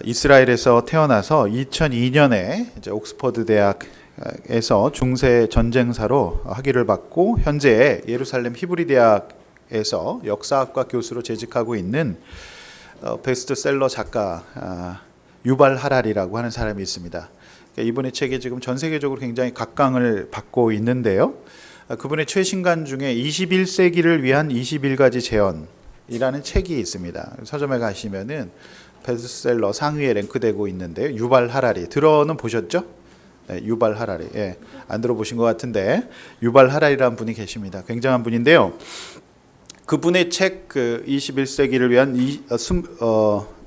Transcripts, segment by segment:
이스라엘에서 태어나서 2002년에 이제 옥스퍼드 대학에서 중세 전쟁사로 학위를 받고 현재 예루살렘 히브리 대학에서 역사학과 교수로 재직하고 있는 베스트셀러 작가 유발 하라리라고 하는 사람이 있습니다. 이분의 책이 지금 전 세계적으로 굉장히 각광을 받고 있는데요. 그분의 최신간 중에 21세기를 위한 21가지 재현이라는 책이 있습니다. 서점에 가시면은 베스트셀러 상위에 랭크되고 있는데요. 유발 하라리 들어는 보셨죠? 네, 유발 하라리. 예, 안 들어보신 것 같은데 유발 하라리라는 분이 계십니다. 굉장한 분인데요. 그분의 책 21세기를 위한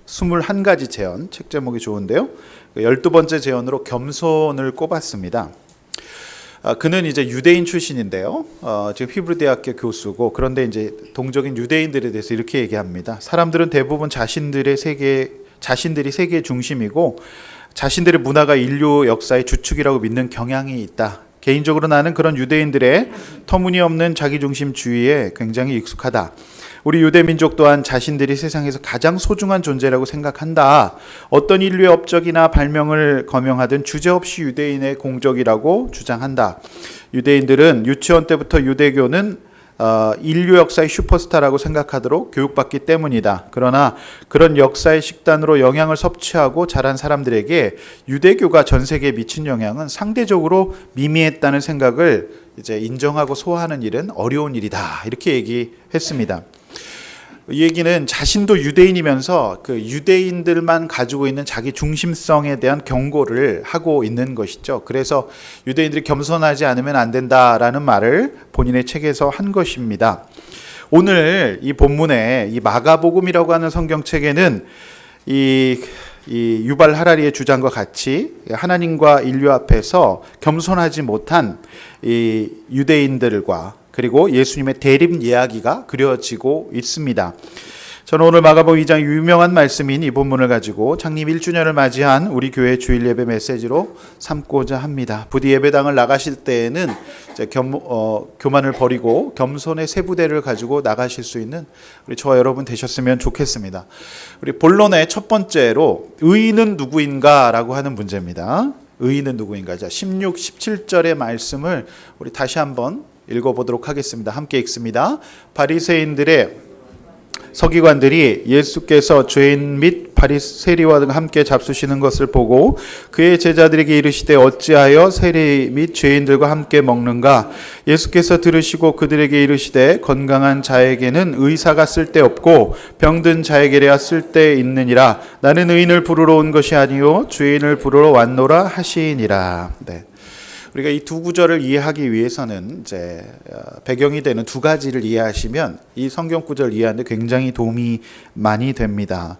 21가지 재현, 책 제목이 좋은데요. 12번째 재현으로 겸손을 꼽았습니다. 그는 이제 유대인 출신인데요. 지금 히브리 대학교 교수고, 그런데 이제 동적인 유대인들에 대해서 이렇게 얘기합니다. 사람들은 대부분 자신들이 세계의 중심이고 자신들의 문화가 인류 역사의 주축이라고 믿는 경향이 있다. 개인적으로 나는 그런 유대인들의 터무니없는 자기중심주의에 굉장히 익숙하다. 우리 유대민족 또한 자신들이 세상에서 가장 소중한 존재라고 생각한다. 어떤 인류의 업적이나 발명을 거명하든 주저없이 유대인의 공적이라고 주장한다. 유대인들은 유치원 때부터 유대교는 인류 역사의 슈퍼스타라고 생각하도록 교육받기 때문이다. 그러나 그런 역사의 식단으로 영향을 섭취하고 자란 사람들에게 유대교가 전 세계에 미친 영향은 상대적으로 미미했다는 생각을 이제 인정하고 소화하는 일은 어려운 일이다. 이렇게 얘기했습니다. 이 얘기는 자신도 유대인이면서 그 유대인들만 가지고 있는 자기 중심성에 대한 경고를 하고 있는 것이죠. 그래서 유대인들이 겸손하지 않으면 안 된다라는 말을 본인의 책에서 한 것입니다. 오늘 이 본문에 이 마가복음이라고 하는 성경책에는 이 유발 하라리의 주장과 같이 하나님과 인류 앞에서 겸손하지 못한 이 유대인들과 그리고 예수님의 대립 이야기가 그려지고 있습니다. 저는 오늘 마가복음 2장 유명한 말씀인 이 본문을 가지고 창립 1주년을 맞이한 우리 교회 주일 예배 메시지로 삼고자 합니다. 부디 예배당을 나가실 때에는 이제 교만을 버리고 겸손의 세 부대를 가지고 나가실 수 있는 우리 저와 여러분 되셨으면 좋겠습니다. 우리 본론의 첫 번째로 의인은 누구인가라고 하는 문제입니다. 의인은 누구인가? 자, 16, 17절의 말씀을 우리 다시 한번 읽어보도록 하겠습니다. 함께 읽습니다. 바리새인들의 서기관들이 예수께서 죄인 및 세리와 함께 잡수시는 것을 보고 그의 제자들에게 이르시되 어찌하여 세리 및 죄인들과 함께 먹는가? 예수께서 들으시고 그들에게 이르시되 건강한 자에게는 의사가 쓸데없고 병든 자에게야 쓸데있느니라. 나는 의인을 부르러 온 것이 아니요 죄인을 부르러 왔노라 하시니라. 네. 우리가 이 두 구절을 이해하기 위해서는 이제 배경이 되는 두 가지를 이해하시면 이 성경 구절을 이해하는데 굉장히 도움이 많이 됩니다.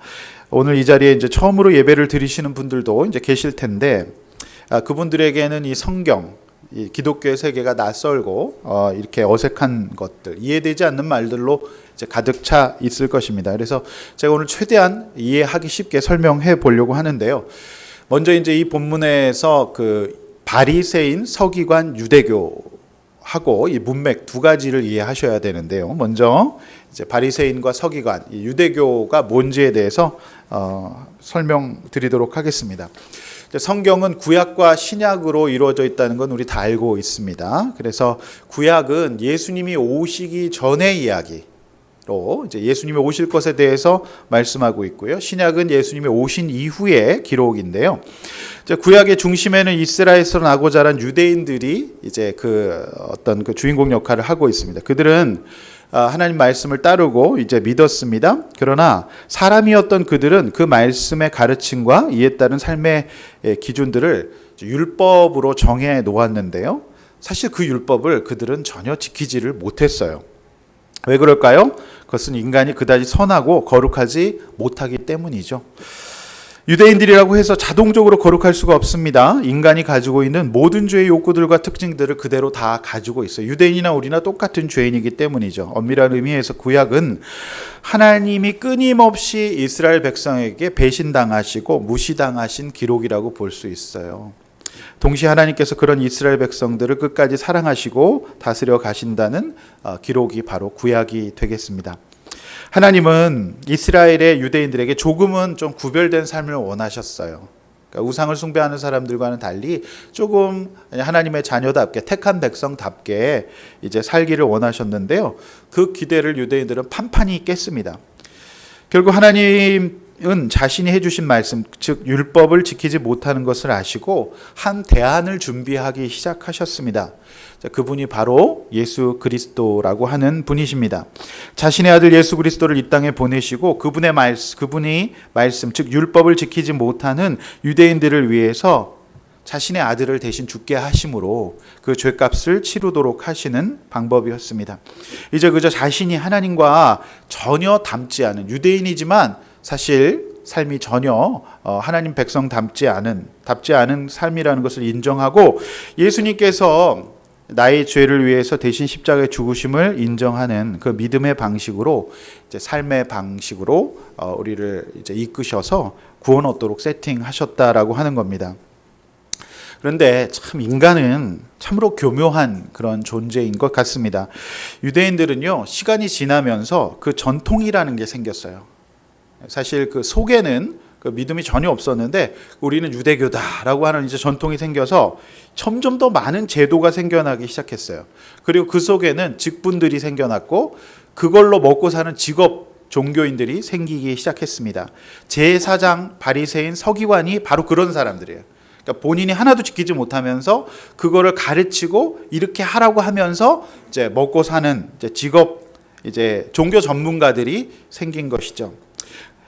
오늘 이 자리에 이제 처음으로 예배를 드리시는 분들도 이제 계실 텐데 그분들에게는 이 성경, 이 기독교의 세계가 낯설고 이렇게 어색한 것들, 이해되지 않는 말들로 이제 가득 차 있을 것입니다. 그래서 제가 오늘 최대한 이해하기 쉽게 설명해 보려고 하는데요. 먼저 이제 이 본문에서 바리새인, 서기관, 유대교하고 이 문맥 두 가지를 이해하셔야 되는데요. 먼저 이제 바리새인과 서기관, 이 유대교가 뭔지에 대해서 설명드리도록 하겠습니다. 성경은 구약과 신약으로 이루어져 있다는 건 우리 다 알고 있습니다. 그래서 구약은 예수님이 오시기 전의 이야기. 이제 예수님이 오실 것에 대해서 말씀하고 있고요. 신약은 예수님이 오신 이후의 기록인데요. 이제 구약의 중심에는 이스라엘에서 나고 자란 유대인들이 이제 어떤 주인공 역할을 하고 있습니다. 그들은 하나님 말씀을 따르고 이제 믿었습니다. 그러나 사람이었던 그들은 그 말씀의 가르침과 이에 따른 삶의 기준들을 율법으로 정해 놓았는데요. 사실 그 율법을 그들은 전혀 지키지를 못했어요. 왜 그럴까요? 그것은 인간이 그다지 선하고 거룩하지 못하기 때문이죠. 유대인들이라고 해서 자동적으로 거룩할 수가 없습니다. 인간이 가지고 있는 모든 죄의 욕구들과 특징들을 그대로 다 가지고 있어요. 유대인이나 우리나 똑같은 죄인이기 때문이죠. 엄밀한 의미에서 구약은 하나님이 끊임없이 이스라엘 백성에게 배신당하시고 무시당하신 기록이라고 볼 수 있어요. 동시에 하나님께서 그런 이스라엘 백성들을 끝까지 사랑하시고 다스려 가신다는 기록이 바로 구약이 되겠습니다. 하나님은 이스라엘의 유대인들에게 조금은 좀 구별된 삶을 원하셨어요. 그러니까 우상을 숭배하는 사람들과는 달리 조금 하나님의 자녀답게 택한 백성답게 이제 살기를 원하셨는데요. 그 기대를 유대인들은 판판히 깼습니다. 결국 하나님은 자신이 해주신 말씀, 즉 율법을 지키지 못하는 것을 아시고 한 대안을 준비하기 시작하셨습니다. 그분이 바로 예수 그리스도라고 하는 분이십니다. 자신의 아들 예수 그리스도를 이 땅에 보내시고 그분이 말씀, 즉 율법을 지키지 못하는 유대인들을 위해서 자신의 아들을 대신 죽게 하심으로 그 죄값을 치르도록 하시는 방법이었습니다. 이제 그저 자신이 하나님과 전혀 닮지 않은 유대인이지만 사실 삶이 전혀 하나님 백성 답지 않은 삶이라는 것을 인정하고 예수님께서 나의 죄를 위해서 대신 십자가에 죽으심을 인정하는 그 믿음의 방식으로 이제 삶의 방식으로 우리를 이제 이끄셔서 구원 얻도록 세팅하셨다라고 하는 겁니다. 그런데 참 인간은 참으로 교묘한 그런 존재인 것 같습니다. 유대인들은요, 시간이 지나면서 그 전통이라는 게 생겼어요. 사실 그 속에는 그 믿음이 전혀 없었는데 우리는 유대교다라고 하는 이제 전통이 생겨서 점점 더 많은 제도가 생겨나기 시작했어요. 그리고 그 속에는 직분들이 생겨났고 그걸로 먹고 사는 직업 종교인들이 생기기 시작했습니다. 제사장, 바리새인, 서기관이 바로 그런 사람들이에요. 그러니까 본인이 하나도 지키지 못하면서 그거를 가르치고 이렇게 하라고 하면서 이제 먹고 사는 이제 직업 이제 종교 전문가들이 생긴 것이죠.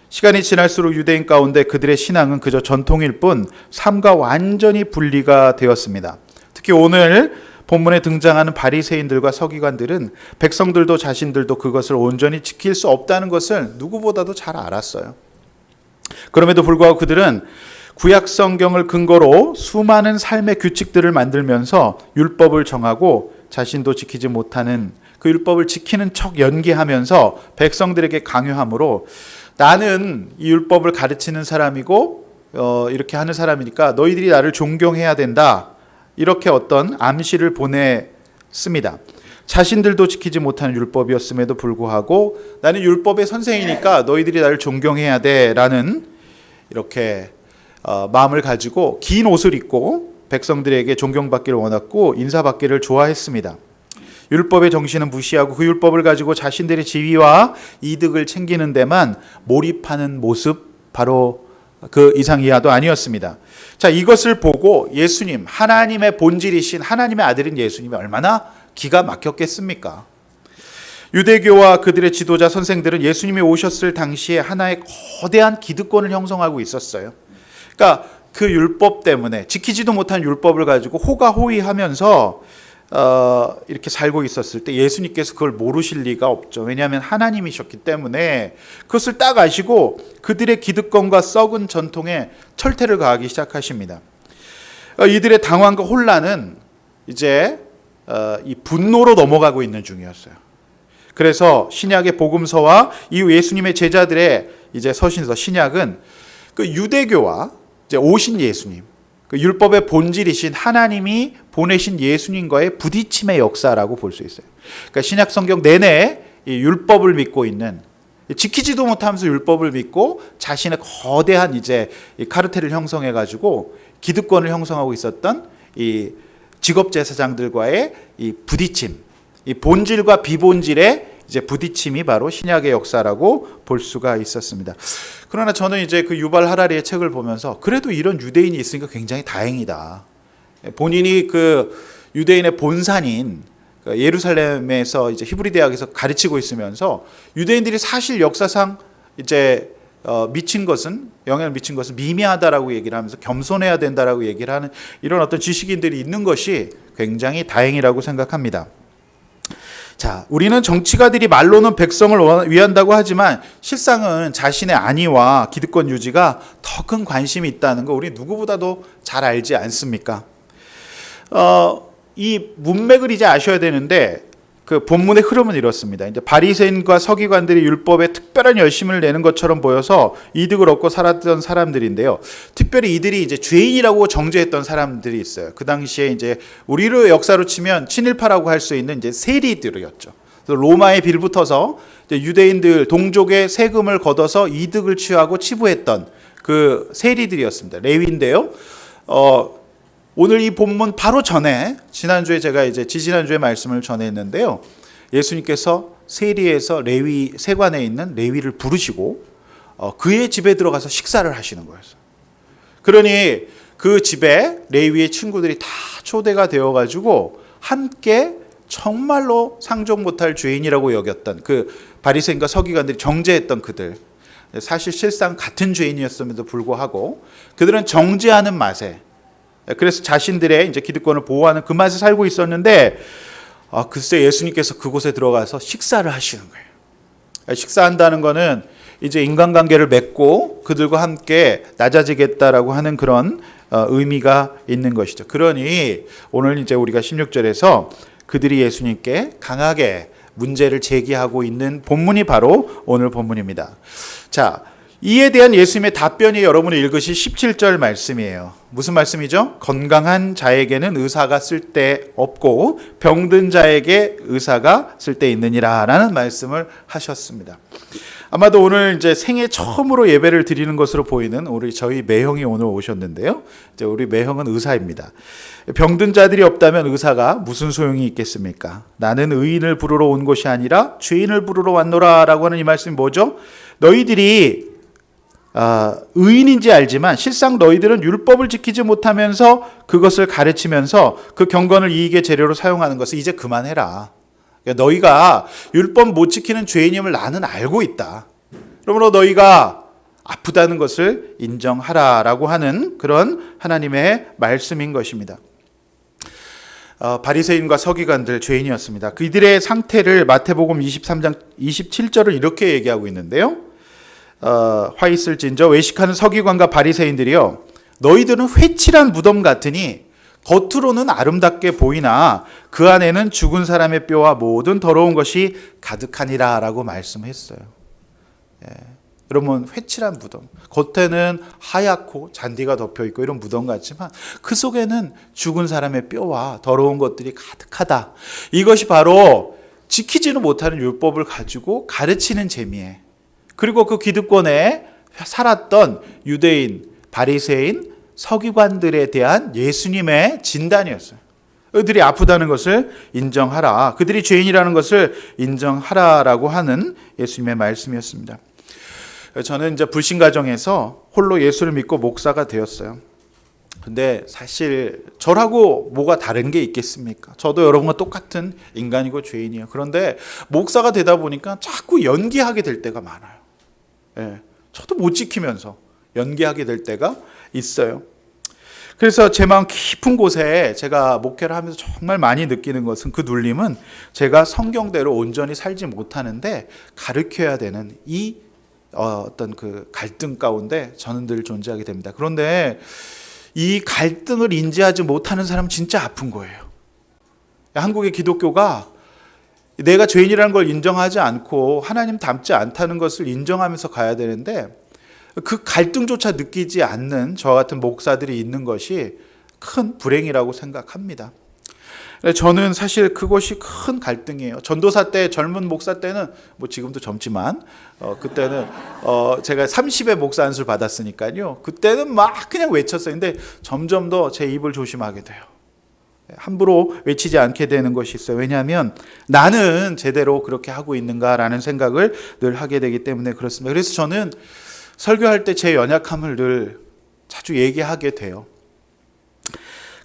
시간이 지날수록 유대인 가운데 그들의 신앙은 그저 전통일 뿐 삶과 완전히 분리가 되었습니다. 특히 오늘 본문에 등장하는 바리새인들과 서기관들은 백성들도 자신들도 그것을 온전히 지킬 수 없다는 것을 누구보다도 잘 알았어요. 그럼에도 불구하고 그들은 구약 성경을 근거로 수많은 삶의 규칙들을 만들면서 율법을 정하고 자신도 지키지 못하는 그 율법을 지키는 척 연기하면서 백성들에게 강요함으로 나는 이 율법을 가르치는 사람이고 이렇게 하는 사람이니까 너희들이 나를 존경해야 된다. 이렇게 어떤 암시를 보냈습니다. 자신들도 지키지 못하는 율법이었음에도 불구하고 나는 율법의 선생이니까 너희들이 나를 존경해야 돼라는 이렇게 마음을 가지고 긴 옷을 입고 백성들에게 존경받기를 원했고 인사받기를 좋아했습니다. 율법의 정신은 무시하고 그 율법을 가지고 자신들의 지위와 이득을 챙기는 데만 몰입하는 모습, 바로 그 이상 이하도 아니었습니다. 자, 이것을 보고 예수님, 하나님의 본질이신 하나님의 아들인 예수님이 얼마나 기가 막혔겠습니까? 유대교와 그들의 지도자 선생들은 예수님이 오셨을 당시에 하나의 거대한 기득권을 형성하고 있었어요. 그러니까 그 율법 때문에 지키지도 못한 율법을 가지고 호가호위하면서 이렇게 살고 있었을 때 예수님께서 그걸 모르실 리가 없죠. 왜냐하면 하나님이셨기 때문에 그것을 딱 아시고 그들의 기득권과 썩은 전통에 철퇴를 가하기 시작하십니다. 이들의 당황과 혼란은 이제 이 분노로 넘어가고 있는 중이었어요. 그래서 신약의 복음서와 이후 예수님의 제자들의 이제 서신서 신약은 그 유대교와 이제 오신 예수님, 그 율법의 본질이신 하나님이 보내신 예수님과의 부딪힘의 역사라고 볼 수 있어요. 그러니까 신약 성경 내내 이 율법을 믿고 있는, 지키지도 못하면서 율법을 믿고 자신의 거대한 이제 이 카르텔을 형성해 가지고 기득권을 형성하고 있었던 이 직업 제사장들과의 이 부딪힘, 이 본질과 비본질의 이제 부딪힘이 바로 신약의 역사라고 볼 수가 있었습니다. 그러나 저는 이제 그 유발 하라리의 책을 보면서 그래도 이런 유대인이 있으니까 굉장히 다행이다. 본인이 그 유대인의 본산인 예루살렘에서 이제 히브리 대학에서 가르치고 있으면서 유대인들이 사실 역사상 이제 영향을 미친 것은 미미하다라고 얘기를 하면서 겸손해야 된다라고 얘기를 하는 이런 어떤 지식인들이 있는 것이 굉장히 다행이라고 생각합니다. 자, 우리는 정치가들이 말로는 백성을 위한다고 하지만 실상은 자신의 안위와 기득권 유지가 더 큰 관심이 있다는 거 우리 누구보다도 잘 알지 않습니까? 이 문맥을 이제 아셔야 되는데 그 본문의 흐름은 이렇습니다. 이제 바리새인과 서기관들이 율법에 특별한 열심을 내는 것처럼 보여서 이득을 얻고 살았던 사람들인데요. 특별히 이들이 이제 죄인이라고 정죄했던 사람들이 있어요. 그 당시에 이제 우리로 역사로 치면 친일파라고 할 수 있는 이제 세리들이었죠. 그래서 로마에 빌붙어서 유대인들 동족의 세금을 걷어서 이득을 취하고 치부했던 그 세리들이었습니다. 레위인데요. 오늘 이 본문 바로 전에 지난주에 제가 지지난주에 말씀을 전했는데요. 예수님께서 세리에서 레위 세관에 있는 레위를 부르시고 그의 집에 들어가서 식사를 하시는 거였어요. 그러니 그 집에 레위의 친구들이 다 초대가 되어가지고 함께 정말로 상종 못할 죄인이라고 여겼던 그 바리새인과 서기관들이 정죄했던 그들, 사실 실상 같은 죄인이었음에도 불구하고 그들은 정죄하는 맛에, 그래서 자신들의 이제 기득권을 보호하는 그 맛에 살고 있었는데, 글쎄 예수님께서 그곳에 들어가서 식사를 하시는 거예요. 식사한다는 거는 이제 인간관계를 맺고 그들과 함께 낮아지겠다라고 하는 그런 의미가 있는 것이죠. 그러니 오늘 이제 우리가 16절에서 그들이 예수님께 강하게 문제를 제기하고 있는 본문이 바로 오늘 본문입니다. 자, 이에 대한 예수님의 답변이 여러분이 읽으실 17절 말씀이에요. 무슨 말씀이죠? 건강한 자에게는 의사가 쓸데없고 병든 자에게 의사가 쓸데있느니라 라는 말씀을 하셨습니다. 아마도 오늘 이제 생애 처음으로 예배를 드리는 것으로 보이는 우리 저희 매형이 오늘 오셨는데요. 이제 우리 매형은 의사입니다. 병든 자들이 없다면 의사가 무슨 소용이 있겠습니까? 나는 의인을 부르러 온 것이 아니라 죄인을 부르러 왔노라 라고 하는 이 말씀이 뭐죠? 너희들이 의인인지 알지만 실상 너희들은 율법을 지키지 못하면서 그것을 가르치면서 그 경건을 이익의 재료로 사용하는 것을 이제 그만해라. 너희가 율법 못 지키는 죄인임을 나는 알고 있다. 그러므로 너희가 아프다는 것을 인정하라라고 하는 그런 하나님의 말씀인 것입니다. 바리새인과 서기관들 죄인이었습니다. 그들의 상태를 마태복음 23장 27절을 이렇게 얘기하고 있는데요. 화 있을진저 외식하는 서기관과 바리새인들이요, 너희들은 회칠한 무덤 같으니 겉으로는 아름답게 보이나 그 안에는 죽은 사람의 뼈와 모든 더러운 것이 가득하니라 라고 말씀했어요. 여러분, 회칠한 무덤, 겉에는 하얗고 잔디가 덮여있고 이런 무덤 같지만 그 속에는 죽은 사람의 뼈와 더러운 것들이 가득하다. 이것이 바로 지키지는 못하는 율법을 가지고 가르치는 재미에, 그리고 그 기득권에 살았던 유대인, 바리새인, 서기관들에 대한 예수님의 진단이었어요. 그들이 아프다는 것을 인정하라, 그들이 죄인이라는 것을 인정하라라고 하는 예수님의 말씀이었습니다. 저는 이제 불신 가정에서 홀로 예수를 믿고 목사가 되었어요. 근데 사실 저라고 뭐가 다른 게 있겠습니까? 저도 여러분과 똑같은 인간이고 죄인이에요. 그런데 목사가 되다 보니까 자꾸 연기하게 될 때가 많아요. 저도 못 지키면서 연기하게 될 때가 있어요. 그래서 제 마음 깊은 곳에 제가 목회를 하면서 정말 많이 느끼는 것은, 그 눌림은 제가 성경대로 온전히 살지 못하는데 가르쳐야 되는 이 어떤 그 갈등 가운데 저는 늘 존재하게 됩니다. 그런데 이 갈등을 인지하지 못하는 사람은 진짜 아픈 거예요. 한국의 기독교가 내가 죄인이라는 걸 인정하지 않고 하나님 닮지 않다는 것을 인정하면서 가야 되는데, 그 갈등조차 느끼지 않는 저 같은 목사들이 있는 것이 큰 불행이라고 생각합니다. 저는 사실 그것이 큰 갈등이에요. 전도사 때, 젊은 목사 때는, 뭐 지금도 젊지만 그때는 제가 30에 목사 안수를 받았으니까요, 그때는 막 그냥 외쳤어요. 근데 점점 더 제 입을 조심하게 돼요. 함부로 외치지 않게 되는 것이 있어요. 왜냐하면 나는 제대로 그렇게 하고 있는가라는 생각을 늘 하게 되기 때문에 그렇습니다. 그래서 저는 설교할 때 제 연약함을 늘 자주 얘기하게 돼요.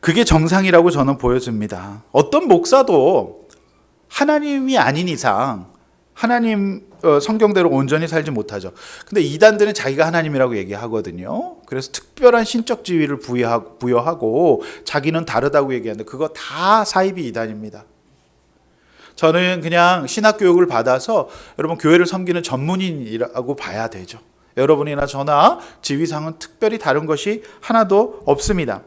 그게 정상이라고 저는 보여집니다. 어떤 목사도 하나님이 아닌 이상 하나님 성경대로 온전히 살지 못하죠. 근데 이단들은 자기가 하나님이라고 얘기하거든요. 그래서 특별한 신적 지위를 부여하고 자기는 다르다고 얘기하는데 그거 다 사이비 이단입니다. 저는 그냥 신학교육을 받아서 여러분 교회를 섬기는 전문인이라고 봐야 되죠. 여러분이나 저나 지위상은 특별히 다른 것이 하나도 없습니다.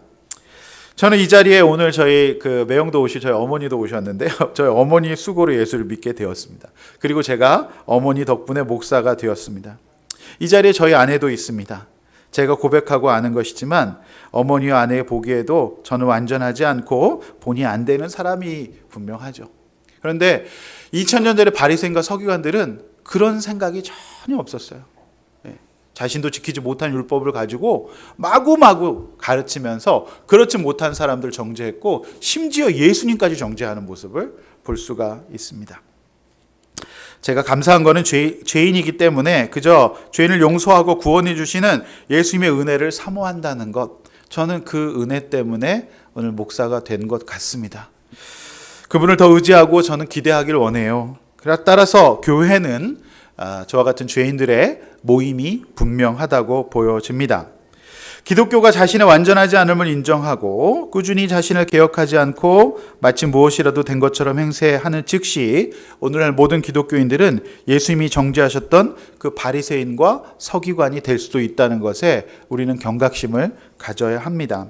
저는 이 자리에 오늘 저희 그 매형도 오시고 저희 어머니도 오셨는데요. 저희 어머니 수고로 예수를 믿게 되었습니다. 그리고 제가 어머니 덕분에 목사가 되었습니다. 이 자리에 저희 아내도 있습니다. 제가 고백하고 아는 것이지만 어머니와 아내의 보기에도 저는 완전하지 않고 본이 안 되는 사람이 분명하죠. 그런데 2000년 전에 바리새인과 서기관들은 그런 생각이 전혀 없었어요. 예. 자신도 지키지 못한 율법을 가지고 마구마구 가르치면서 그렇지 못한 사람들 정죄했고 심지어 예수님까지 정죄하는 모습을 볼 수가 있습니다. 제가 감사한 거는 죄인이기 때문에 그저 죄인을 용서하고 구원해 주시는 예수님의 은혜를 사모한다는 것, 저는 그 은혜 때문에 오늘 목사가 된 것 같습니다. 그분을 더 의지하고 저는 기대하기를 원해요. 따라서 교회는 저와 같은 죄인들의 모임이 분명하다고 보여집니다. 기독교가 자신의 완전하지 않음을 인정하고 꾸준히 자신을 개혁하지 않고 마치 무엇이라도 된 것처럼 행세하는 즉시 오늘날 모든 기독교인들은 예수님이 정죄하셨던 그 바리새인과 서기관이 될 수도 있다는 것에 우리는 경각심을 가져야 합니다.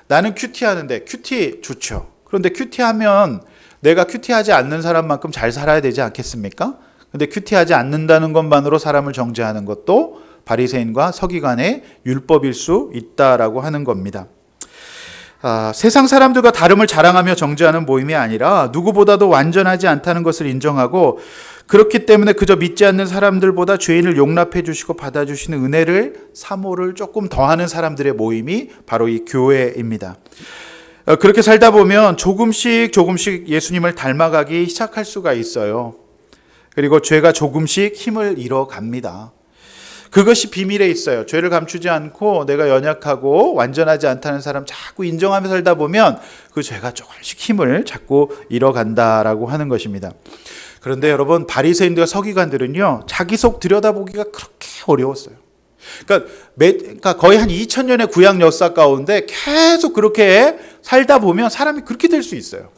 나는 큐티하는데 큐티 좋죠. 그런데 큐티하면 내가 큐티하지 않는 사람만큼 잘 살아야 되지 않겠습니까? 근데 큐티하지 않는다는 것만으로 사람을 정죄하는 것도 바리새인과 서기관의 율법일 수 있다라고 하는 겁니다. 세상 사람들과 다름을 자랑하며 정죄하는 모임이 아니라 누구보다도 완전하지 않다는 것을 인정하고 그렇기 때문에 그저 믿지 않는 사람들보다 죄인을 용납해 주시고 받아주시는 은혜를 사모를 조금 더하는 사람들의 모임이 바로 이 교회입니다. 그렇게 살다 보면 조금씩 예수님을 닮아가기 시작할 수가 있어요. 그리고 죄가 조금씩 힘을 잃어갑니다. 그것이 비밀에 있어요. 죄를 감추지 않고 내가 연약하고 완전하지 않다는 사람 자꾸 인정하며 살다 보면 그 죄가 조금씩 힘을 자꾸 잃어간다라고 하는 것입니다. 그런데 여러분, 바리새인들과 서기관들은요, 자기 속 들여다보기가 그렇게 어려웠어요. 그러니까 거의 한 2000년의 구약 역사 가운데 계속 그렇게 살다 보면 사람이 그렇게 될 수 있어요.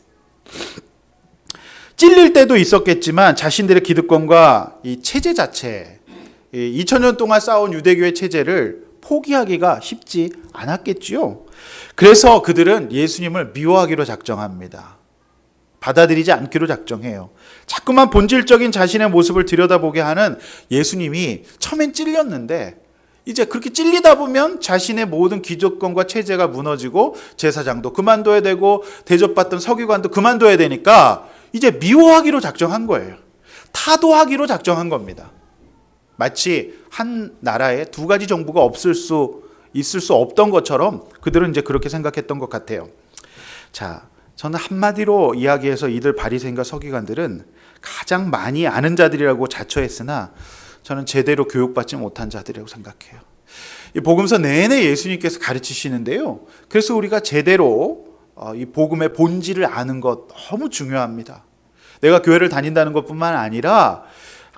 찔릴 때도 있었겠지만 자신들의 기득권과 이 체제 자체, 2000년 동안 쌓아온 유대교의 체제를 포기하기가 쉽지 않았겠지요. 그래서 그들은 예수님을 미워하기로 작정합니다. 받아들이지 않기로 작정해요. 자꾸만 본질적인 자신의 모습을 들여다보게 하는 예수님이 처음엔 찔렸는데 이제 그렇게 찔리다 보면 자신의 모든 기득권과 체제가 무너지고 제사장도 그만둬야 되고 대접받던 서기관도 그만둬야 되니까 이제 미워하기로 작정한 거예요. 타도하기로 작정한 겁니다. 마치 한 나라에 두 가지 정부가 있을 수 없던 것처럼 그들은 이제 그렇게 생각했던 것 같아요. 자, 저는 한마디로 이야기해서 이들 바리새인과 서기관들은 가장 많이 아는 자들이라고 자처했으나 저는 제대로 교육받지 못한 자들이라고 생각해요. 이 복음서 내내 예수님께서 가르치시는데요. 그래서 우리가 제대로 이 복음의 본질을 아는 것 너무 중요합니다. 내가 교회를 다닌다는 것뿐만 아니라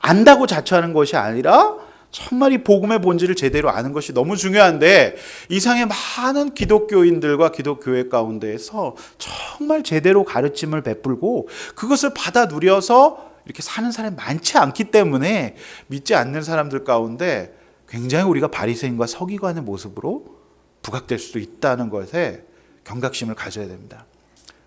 안다고 자처하는 것이 아니라 정말 이 복음의 본질을 제대로 아는 것이 너무 중요한데 이상의 많은 기독교인들과 기독교회 가운데에서 정말 제대로 가르침을 베풀고 그것을 받아 누려서 이렇게 사는 사람이 많지 않기 때문에 믿지 않는 사람들 가운데 굉장히 우리가 바리새인과 서기관의 모습으로 부각될 수도 있다는 것에 경각심을 가져야 됩니다.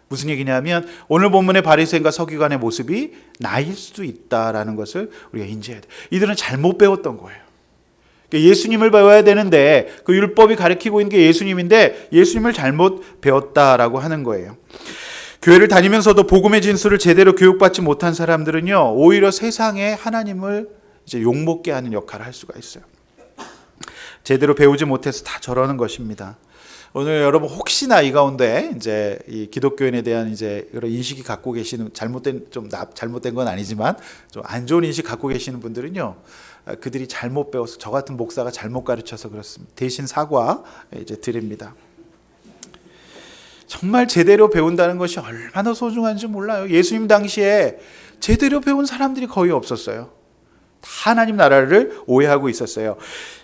무슨 얘기냐면 오늘 본문의 바리새인과 서기관의 모습이 나일 수도 있다라는 것을 우리가 인지해야 돼요. 이들은 잘못 배웠던 거예요. 예수님을 배워야 되는데 그 율법이 가르치고 있는 게 예수님인데 예수님을 잘못 배웠다라고 하는 거예요. 교회를 다니면서도 복음의 진술을 제대로 교육받지 못한 사람들은요, 오히려 세상에 하나님을 이제 욕먹게 하는 역할을 할 수가 있어요. 제대로 배우지 못해서 다 저러는 것입니다. 오늘 여러분 혹시나 이 가운데 이제 이 기독교인에 대한 이제 그런 인식이 갖고 계시는 잘못된 건 아니지만 좀 안 좋은 인식 갖고 계시는 분들은요, 그들이 잘못 배워서 저 같은 목사가 잘못 가르쳐서 그렇습니다. 대신 사과 이제 드립니다. 정말 제대로 배운다는 것이 얼마나 소중한지 몰라요. 예수님 당시에 제대로 배운 사람들이 거의 없었어요. 다 하나님 나라를 오해하고 있었어요.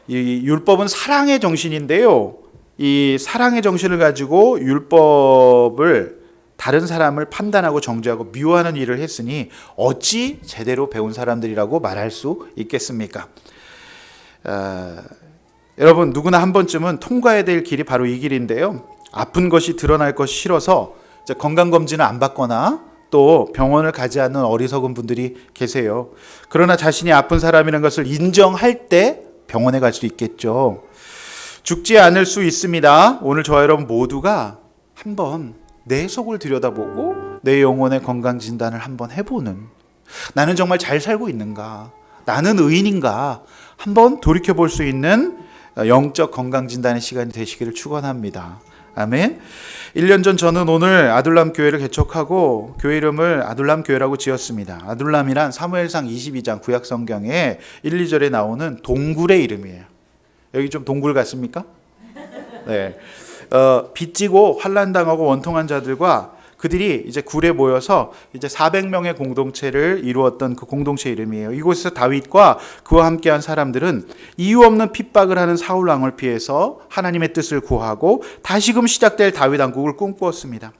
이 율법은 사랑의 정신인데요. 이 사랑의 정신을 가지고 율법을 다른 사람을 판단하고 정죄하고 미워하는 일을 했으니 어찌 제대로 배운 사람들이라고 말할 수 있겠습니까? 여러분 누구나 한 번쯤은 통과해야 될 길이 바로 이 길인데요. 아픈 것이 드러날 것이 싫어서 건강검진을 안 받거나 또 병원을 가지 않는 어리석은 분들이 계세요. 그러나 자신이 아픈 사람이라는 것을 인정할 때 병원에 갈 수 있겠죠. 죽지 않을 수 있습니다. 오늘 저와 여러분 모두가 한번 내 속을 들여다보고 내 영혼의 건강 진단을 한번 해보는, 나는 정말 잘 살고 있는가? 나는 의인인가 한번 돌이켜볼 수 있는 영적 건강진단의 시간이 되시기를 축원합니다. 아멘. 1년 전 저는 오늘 아둘람 교회를 개척하고 교회 이름을 아둘람 교회라고 지었습니다. 아둘람이란 사무엘상 22장 구약 성경에 1, 2절에 나오는 동굴의 이름이에요. 여기 좀 동굴 같습니까? 네. 빚지고 환난당하고 원통한 자들과 그들이 이제 굴에 모여서 이제 400명의 공동체를 이루었던 그 공동체 이름이에요. 이곳에서 다윗과 그와 함께한 사람들은 이유 없는 핍박을 하는 사울 왕을 피해서 하나님의 뜻을 구하고 다시금 시작될 다윗 왕국을 꿈꾸었습니다.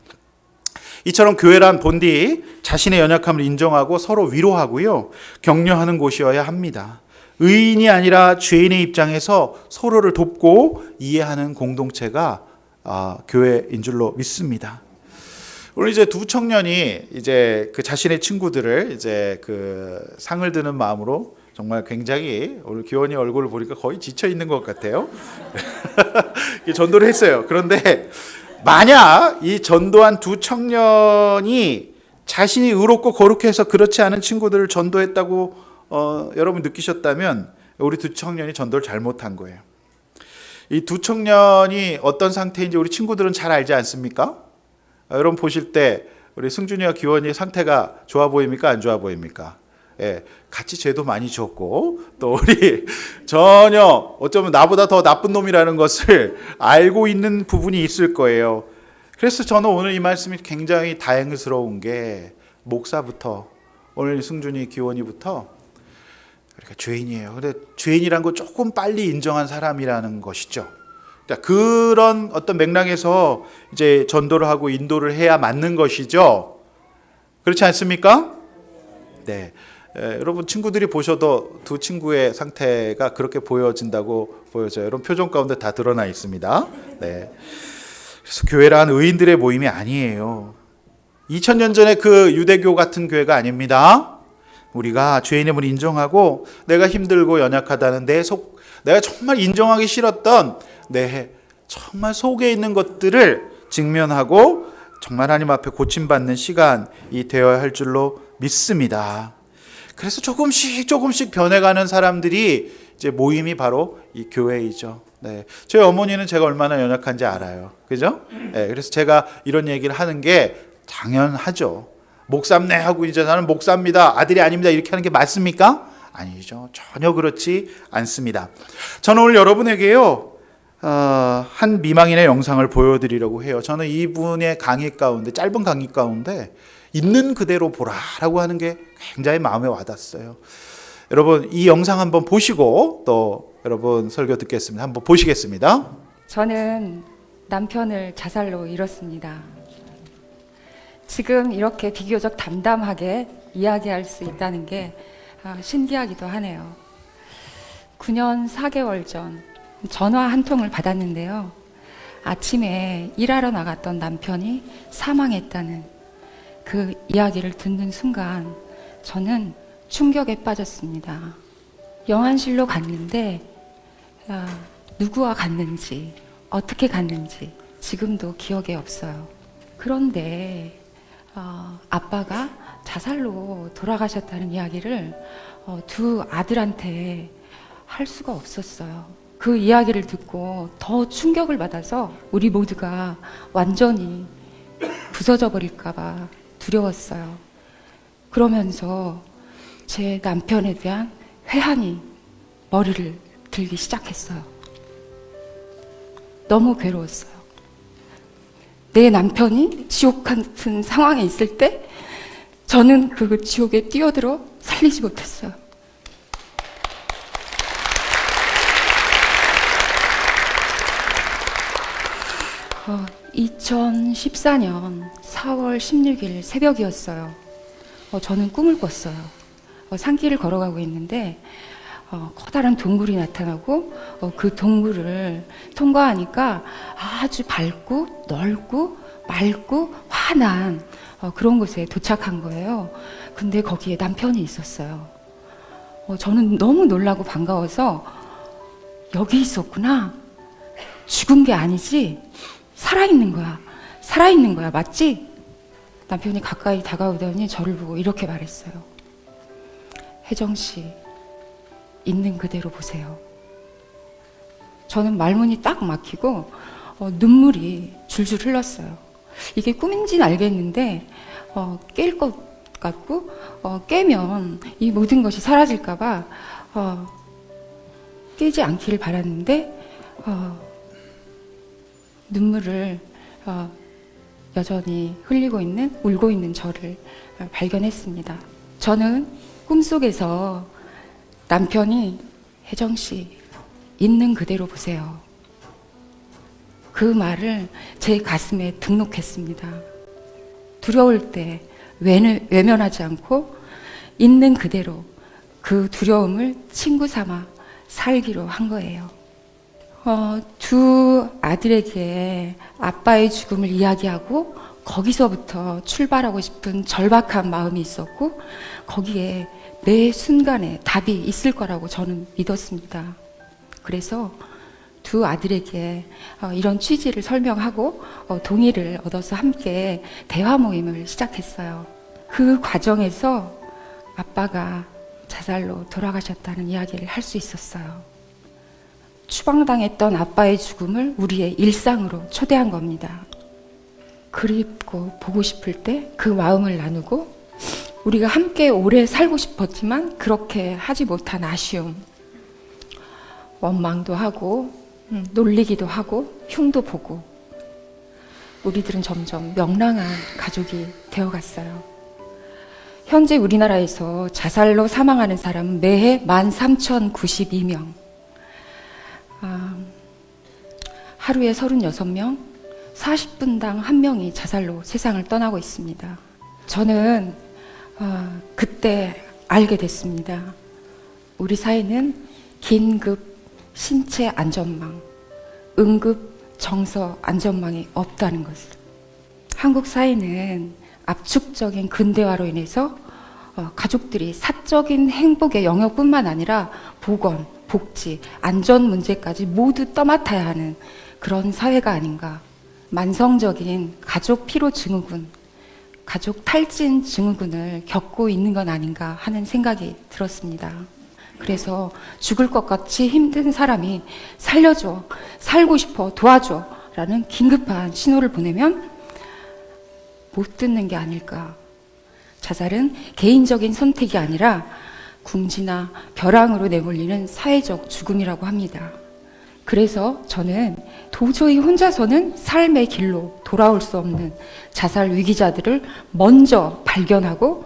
이처럼 교회란 본디 자신의 연약함을 인정하고 서로 위로하고요, 격려하는 곳이어야 합니다. 의인이 아니라 죄인의 입장에서 서로를 돕고 이해하는 공동체가 교회인 줄로 믿습니다. 오늘 이제 두 청년이 이제 그 자신의 친구들을 이제 그 상을 드는 마음으로 정말 굉장히 오늘 기원이 얼굴을 보니까 거의 지쳐 있는 것 같아요. 전도를 했어요. 그런데 만약 이 전도한 두 청년이 자신이 의롭고 거룩해서 그렇지 않은 친구들을 전도했다고 여러분 느끼셨다면 우리 두 청년이 전도를 잘못한 거예요. 이 두 청년이 어떤 상태인지 우리 친구들은 잘 알지 않습니까? 여러분 보실 때 우리 승준이와 기원이의 상태가 좋아 보입니까? 안 좋아 보입니까? 예, 같이 죄도 많이 졌고 또 우리 전혀 어쩌면 나보다 더 나쁜 놈이라는 것을 알고 있는 부분이 있을 거예요. 그래서 저는 오늘 이 말씀이 굉장히 다행스러운 게 목사부터 오늘 승준이 기원이부터 그러니까 죄인이에요. 근데 죄인이란 거 조금 빨리 인정한 사람이라는 것이죠. 그런 어떤 맥락에서 이제 전도를 하고 인도를 해야 맞는 것이죠. 그렇지 않습니까? 네. 여러분 친구들이 보셔도 두 친구의 상태가 그렇게 보여진다고 보여져요. 여러분 표정 가운데 다 드러나 있습니다. 네. 그래서 교회란 의인들의 모임이 아니에요. 2000년 전에 그 유대교 같은 교회가 아닙니다. 우리가 죄인임을 인정하고 내가 힘들고 연약하다는 내가 정말 인정하기 싫었던 내 정말 속에 있는 것들을 직면하고 정말 하나님 앞에 고침받는 시간이 되어야 할 줄로 믿습니다. 그래서 조금씩 변해가는 사람들이 이제 모임이 바로 이 교회이죠. 네. 저희 어머니는 제가 얼마나 연약한지 알아요. 그죠? 네. 그래서 제가 이런 얘기를 하는 게 당연하죠. 목사네 하고 이제 나는 목사입니다. 아들이 아닙니다. 이렇게 하는 게 맞습니까? 아니죠. 전혀 그렇지 않습니다. 저는 오늘 여러분에게요, 한 미망인의 영상을 보여드리려고 해요. 저는 이분의 강의 가운데, 짧은 강의 가운데 있는 그대로 보라라고 하는 게 굉장히 마음에 와닿았어요. 여러분 이 영상 한번 보시고 또 여러분 설교 듣겠습니다. 한번 보시겠습니다. 저는 남편을 자살로 잃었습니다. 지금 이렇게 비교적 담담하게 이야기할 수 있다는 게 신기하기도 하네요. 9년 4개월 전 전화 한 통을 받았는데요. 아침에 일하러 나갔던 남편이 사망했다는 그 이야기를 듣는 순간 저는 충격에 빠졌습니다. 영안실로 갔는데 누구와 갔는지 어떻게 갔는지 지금도 기억에 없어요. 그런데 아빠가 자살로 돌아가셨다는 이야기를 두 아들한테 할 수가 없었어요. 그 이야기를 듣고 더 충격을 받아서 우리 모두가 완전히 부서져 버릴까 봐 두려웠어요. 그러면서 제 남편에 대한 회한이 머리를 들기 시작했어요. 너무 괴로웠어요. 내 남편이 지옥 같은 상황에 있을 때 저는 그 지옥에 뛰어들어 살리지 못했어요. 2014년 4월 16일 새벽이었어요. 저는 꿈을 꿨어요. 산길을 걸어가고 있는데 커다란 동굴이 나타나고 그 동굴을 통과하니까 아주 밝고 넓고 맑고 환한 그런 곳에 도착한 거예요. 근데 거기에 남편이 있었어요. 저는 너무 놀라고 반가워서 여기 있었구나. 죽은 게 아니지. 살아있는 거야. 맞지? 남편이 가까이 다가오더니 저를 보고 이렇게 말했어요. 혜정 씨, 있는 그대로 보세요. 저는 말문이 딱 막히고 눈물이 줄줄 흘렀어요. 이게 꿈인지는 알겠는데 깰 것 같고 깨면 이 모든 것이 사라질까봐 깨지 않기를 바랐는데 눈물을 여전히 흘리고 있는, 울고 있는 저를 발견했습니다. 저는 꿈속에서 남편이 혜정 씨 있는 그대로 보세요. 그 말을 제 가슴에 등록했습니다. 두려울 때 외면하지 않고 있는 그대로 그 두려움을 친구 삼아 살기로 한 거예요. 두 아들에게 아빠의 죽음을 이야기하고 거기서부터 출발하고 싶은 절박한 마음이 있었고 거기에 매 순간에 답이 있을 거라고 저는 믿었습니다. 그래서 두 아들에게 이런 취지를 설명하고 동의를 얻어서 함께 대화 모임을 시작했어요. 그 과정에서 아빠가 자살로 돌아가셨다는 이야기를 할 수 있었어요. 추방당했던 아빠의 죽음을 우리의 일상으로 초대한 겁니다. 그립고 보고 싶을 때 그 마음을 나누고 우리가 함께 오래 살고 싶었지만 그렇게 하지 못한 아쉬움, 원망도 하고 놀리기도 하고 흉도 보고 우리들은 점점 명랑한 가족이 되어갔어요. 현재 우리나라에서 자살로 사망하는 사람은 매해 13,092명, 하루에 36명, 40분당 1명이 자살로 세상을 떠나고 있습니다. 저는 그때 알게 됐습니다. 우리 사회는 긴급 신체 안전망, 응급 정서 안전망이 없다는 것을. 한국 사회는 압축적인 근대화로 인해서 가족들이 사적인 행복의 영역뿐만 아니라 보건, 복지, 안전 문제까지 모두 떠맡아야 하는 그런 사회가 아닌가. 만성적인 가족 피로 증후군, 가족 탈진 증후군을 겪고 있는 건 아닌가 하는 생각이 들었습니다. 그래서 죽을 것 같이 힘든 사람이 살려줘, 살고 싶어, 도와줘 라는 긴급한 신호를 보내면 못 듣는 게 아닐까. 자살은 개인적인 선택이 아니라 궁지나 벼랑으로 내몰리는 사회적 죽음이라고 합니다. 그래서 저는 도저히 혼자서는 삶의 길로 돌아올 수 없는 자살 위기자들을 먼저 발견하고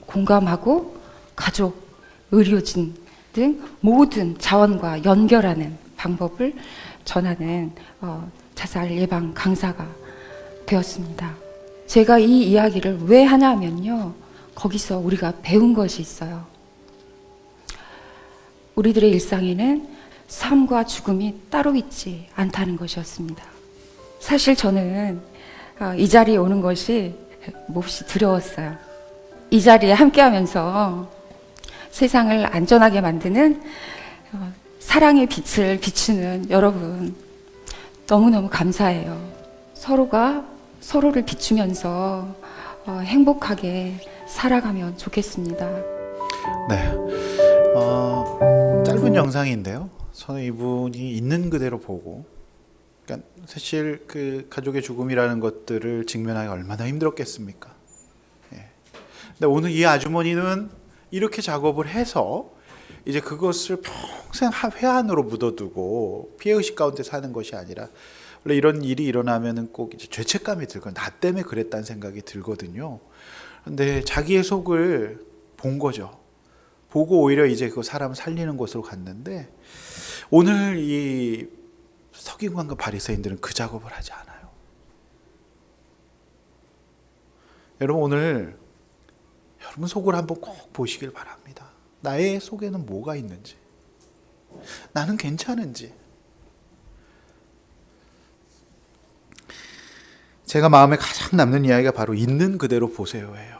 공감하고 가족, 의료진 등 모든 자원과 연결하는 방법을 전하는 자살 예방 강사가 되었습니다. 제가 이 이야기를 왜 하냐면요, 거기서 우리가 배운 것이 있어요. 우리들의 일상에는 삶과 죽음이 따로 있지 않다는 것이었습니다. 사실 저는 이 자리에 오는 것이 몹시 두려웠어요. 이 자리에 함께하면서 세상을 안전하게 만드는 사랑의 빛을 비추는 여러분 너무너무 감사해요. 서로가 서로를 비추면서 행복하게 살아가면 좋겠습니다. 네, 짧은 영상인데요. 저는 이분이 있는 그대로 보고, 그러니까 사실 그 가족의 죽음이라는 것들을 직면하기 얼마나 힘들었겠습니까? 예. 근데 오늘 이 아주머니는 이렇게 작업을 해서 이제 그것을 평생 회한으로 묻어두고 피해의식 가운데 사는 것이 아니라, 원래 이런 일이 일어나면은 꼭 이제 죄책감이 들고 나 때문에 그랬다는 생각이 들거든요. 근데 자기의 속을 본 거죠. 보고 오히려 이제 그 사람을 살리는 곳으로 갔는데, 오늘 이 서기관과 바리새인들은 그 작업을 하지 않아요. 여러분, 오늘 여러분 속을 한번 꼭 보시길 바랍니다. 나의 속에는 뭐가 있는지, 나는 괜찮은지. 제가 마음에 가장 남는 이야기가 바로 있는 그대로 보세요예요.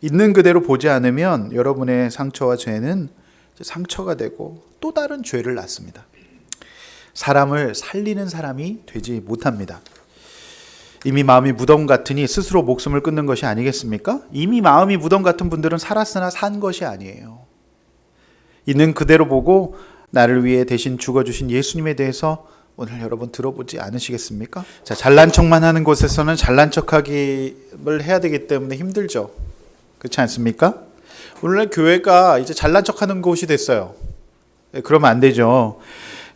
있는 그대로 보지 않으면 여러분의 상처와 죄는 상처가 되고 또 다른 죄를 낳습니다. 사람을 살리는 사람이 되지 못합니다. 이미 마음이 무덤 같으니 스스로 목숨을 끊는 것이 아니겠습니까? 이미 마음이 무덤 같은 분들은 살았으나 산 것이 아니에요. 있는 그대로 보고 나를 위해 대신 죽어주신 예수님에 대해서 오늘 여러분 들어보지 않으시겠습니까? 자, 잘난 척만 하는 곳에서는 잘난 척하기를 해야 되기 때문에 힘들죠. 그렇지 않습니까? 오늘날 교회가 이제 잘난 척하는 곳이 됐어요. 그러면 안 되죠.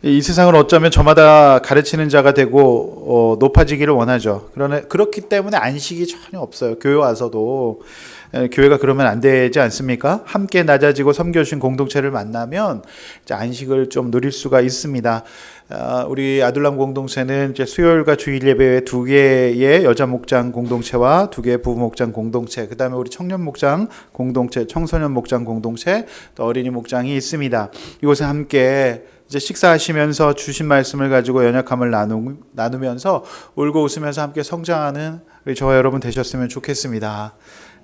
이 세상을 어쩌면 저마다 가르치는 자가 되고 높아지기를 원하죠. 그러나 그렇기 때문에 안식이 전혀 없어요. 교회 와서도 교회가 그러면 안 되지 않습니까? 함께 낮아지고 섬겨주신 공동체를 만나면 이제 안식을 좀 누릴 수가 있습니다. 우리 아둘람 공동체는 이제 수요일과 주일 예배에 2개의 여자 목장 공동체와 2개의 부부 목장 공동체, 그 다음에 우리 청년 목장 공동체, 청소년 목장 공동체, 또 어린이 목장이 있습니다. 이곳에 함께 이제 식사하시면서 주신 말씀을 가지고 연약함을 나누면서 울고 웃으면서 함께 성장하는 우리 저와 여러분 되셨으면 좋겠습니다.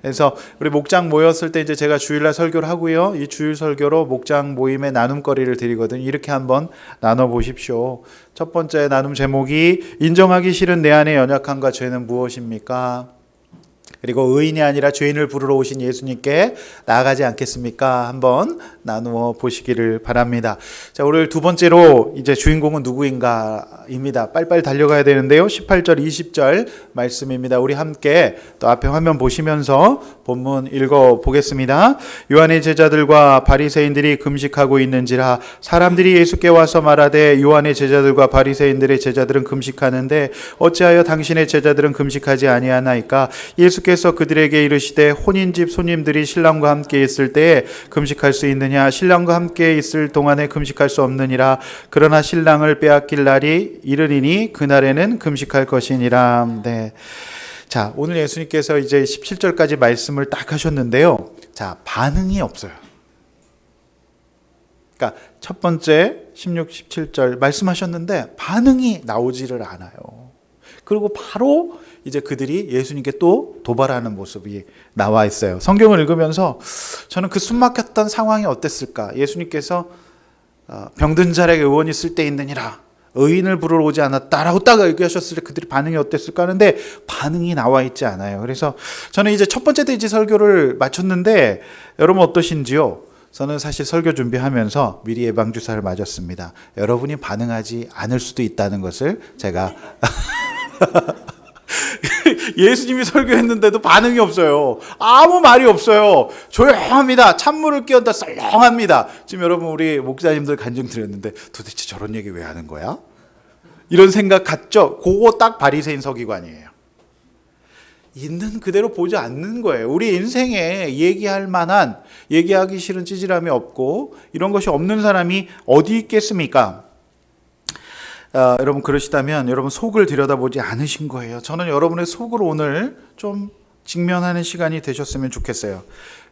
그래서 우리 목장 모였을 때 이제 제가 주일날 설교를 하고요. 이 주일 설교로 목장 모임의 나눔거리를 드리거든요. 이렇게 한번 나눠보십시오. 첫 번째 나눔 제목이 인정하기 싫은 내 안의 연약함과 죄는 무엇입니까? 그리고 의인이 아니라 죄인을 부르러 오신 예수님께 나아가지 않겠습니까? 한번 나누어 보시기를 바랍니다. 자, 오늘 두 번째로 이제 주인공은 누구인가입니다. 빨리빨리 달려가야 되는데요. 18절, 20절 말씀입니다. 우리 함께 또 앞에 화면 보시면서 본문 읽어 보겠습니다. 요한의 제자들과 바리새인들이 금식하고 있는지라 사람들이 예수께 와서 말하되 요한의 제자들과 바리새인들의 제자들은 금식하는데 어찌하여 당신의 제자들은 금식하지 아니하나이까? 예수께서 그들에게 이르시되 혼인집 손님들이 신랑과 함께 있을 때에 금식할 수 있느냐? 신랑과 함께 있을 동안에 금식할 수 없느니라. 그러나 신랑을 빼앗길 날이 이르리니 그날에는 금식할 것이니라. 네. 자, 오늘 예수님께서 이제 17절까지 말씀을 딱 하셨는데요. 자, 반응이 없어요. 그러니까 첫 번째 16, 17절 말씀하셨는데 반응이 나오지를 않아요. 그리고 바로 이제 그들이 예수님께 또 도발하는 모습이 나와 있어요. 성경을 읽으면서 저는 그 숨막혔던 상황이 어땠을까? 예수님께서 병든 자에게 의원이 쓸 때 있느니라. 의인을 부르러 오지 않았다라고 딱 얘기하셨을 때 그들이 반응이 어땠을까 하는데 반응이 나와 있지 않아요. 그래서 저는 이제 첫 번째 대지 설교를 마쳤는데 여러분 어떠신지요? 저는 사실 설교 준비하면서 미리 예방주사를 맞았습니다. 여러분이 반응하지 않을 수도 있다는 것을 제가 예수님이 설교했는데도 반응이 없어요. 아무 말이 없어요. 조용합니다. 찬물을 끼얹다 썰렁합니다. 지금 여러분 우리 목사님들 간증 드렸는데 도대체 저런 얘기 왜 하는 거야? 이런 생각 같죠? 그거 딱 바리새인 서기관이에요. 있는 그대로 보지 않는 거예요. 우리 인생에 얘기할 만한, 얘기하기 싫은 찌질함이 없고 이런 것이 없는 사람이 어디 있겠습니까? 여러분 그러시다면 여러분 속을 들여다보지 않으신 거예요. 저는 여러분의 속을 오늘 좀 직면하는 시간이 되셨으면 좋겠어요.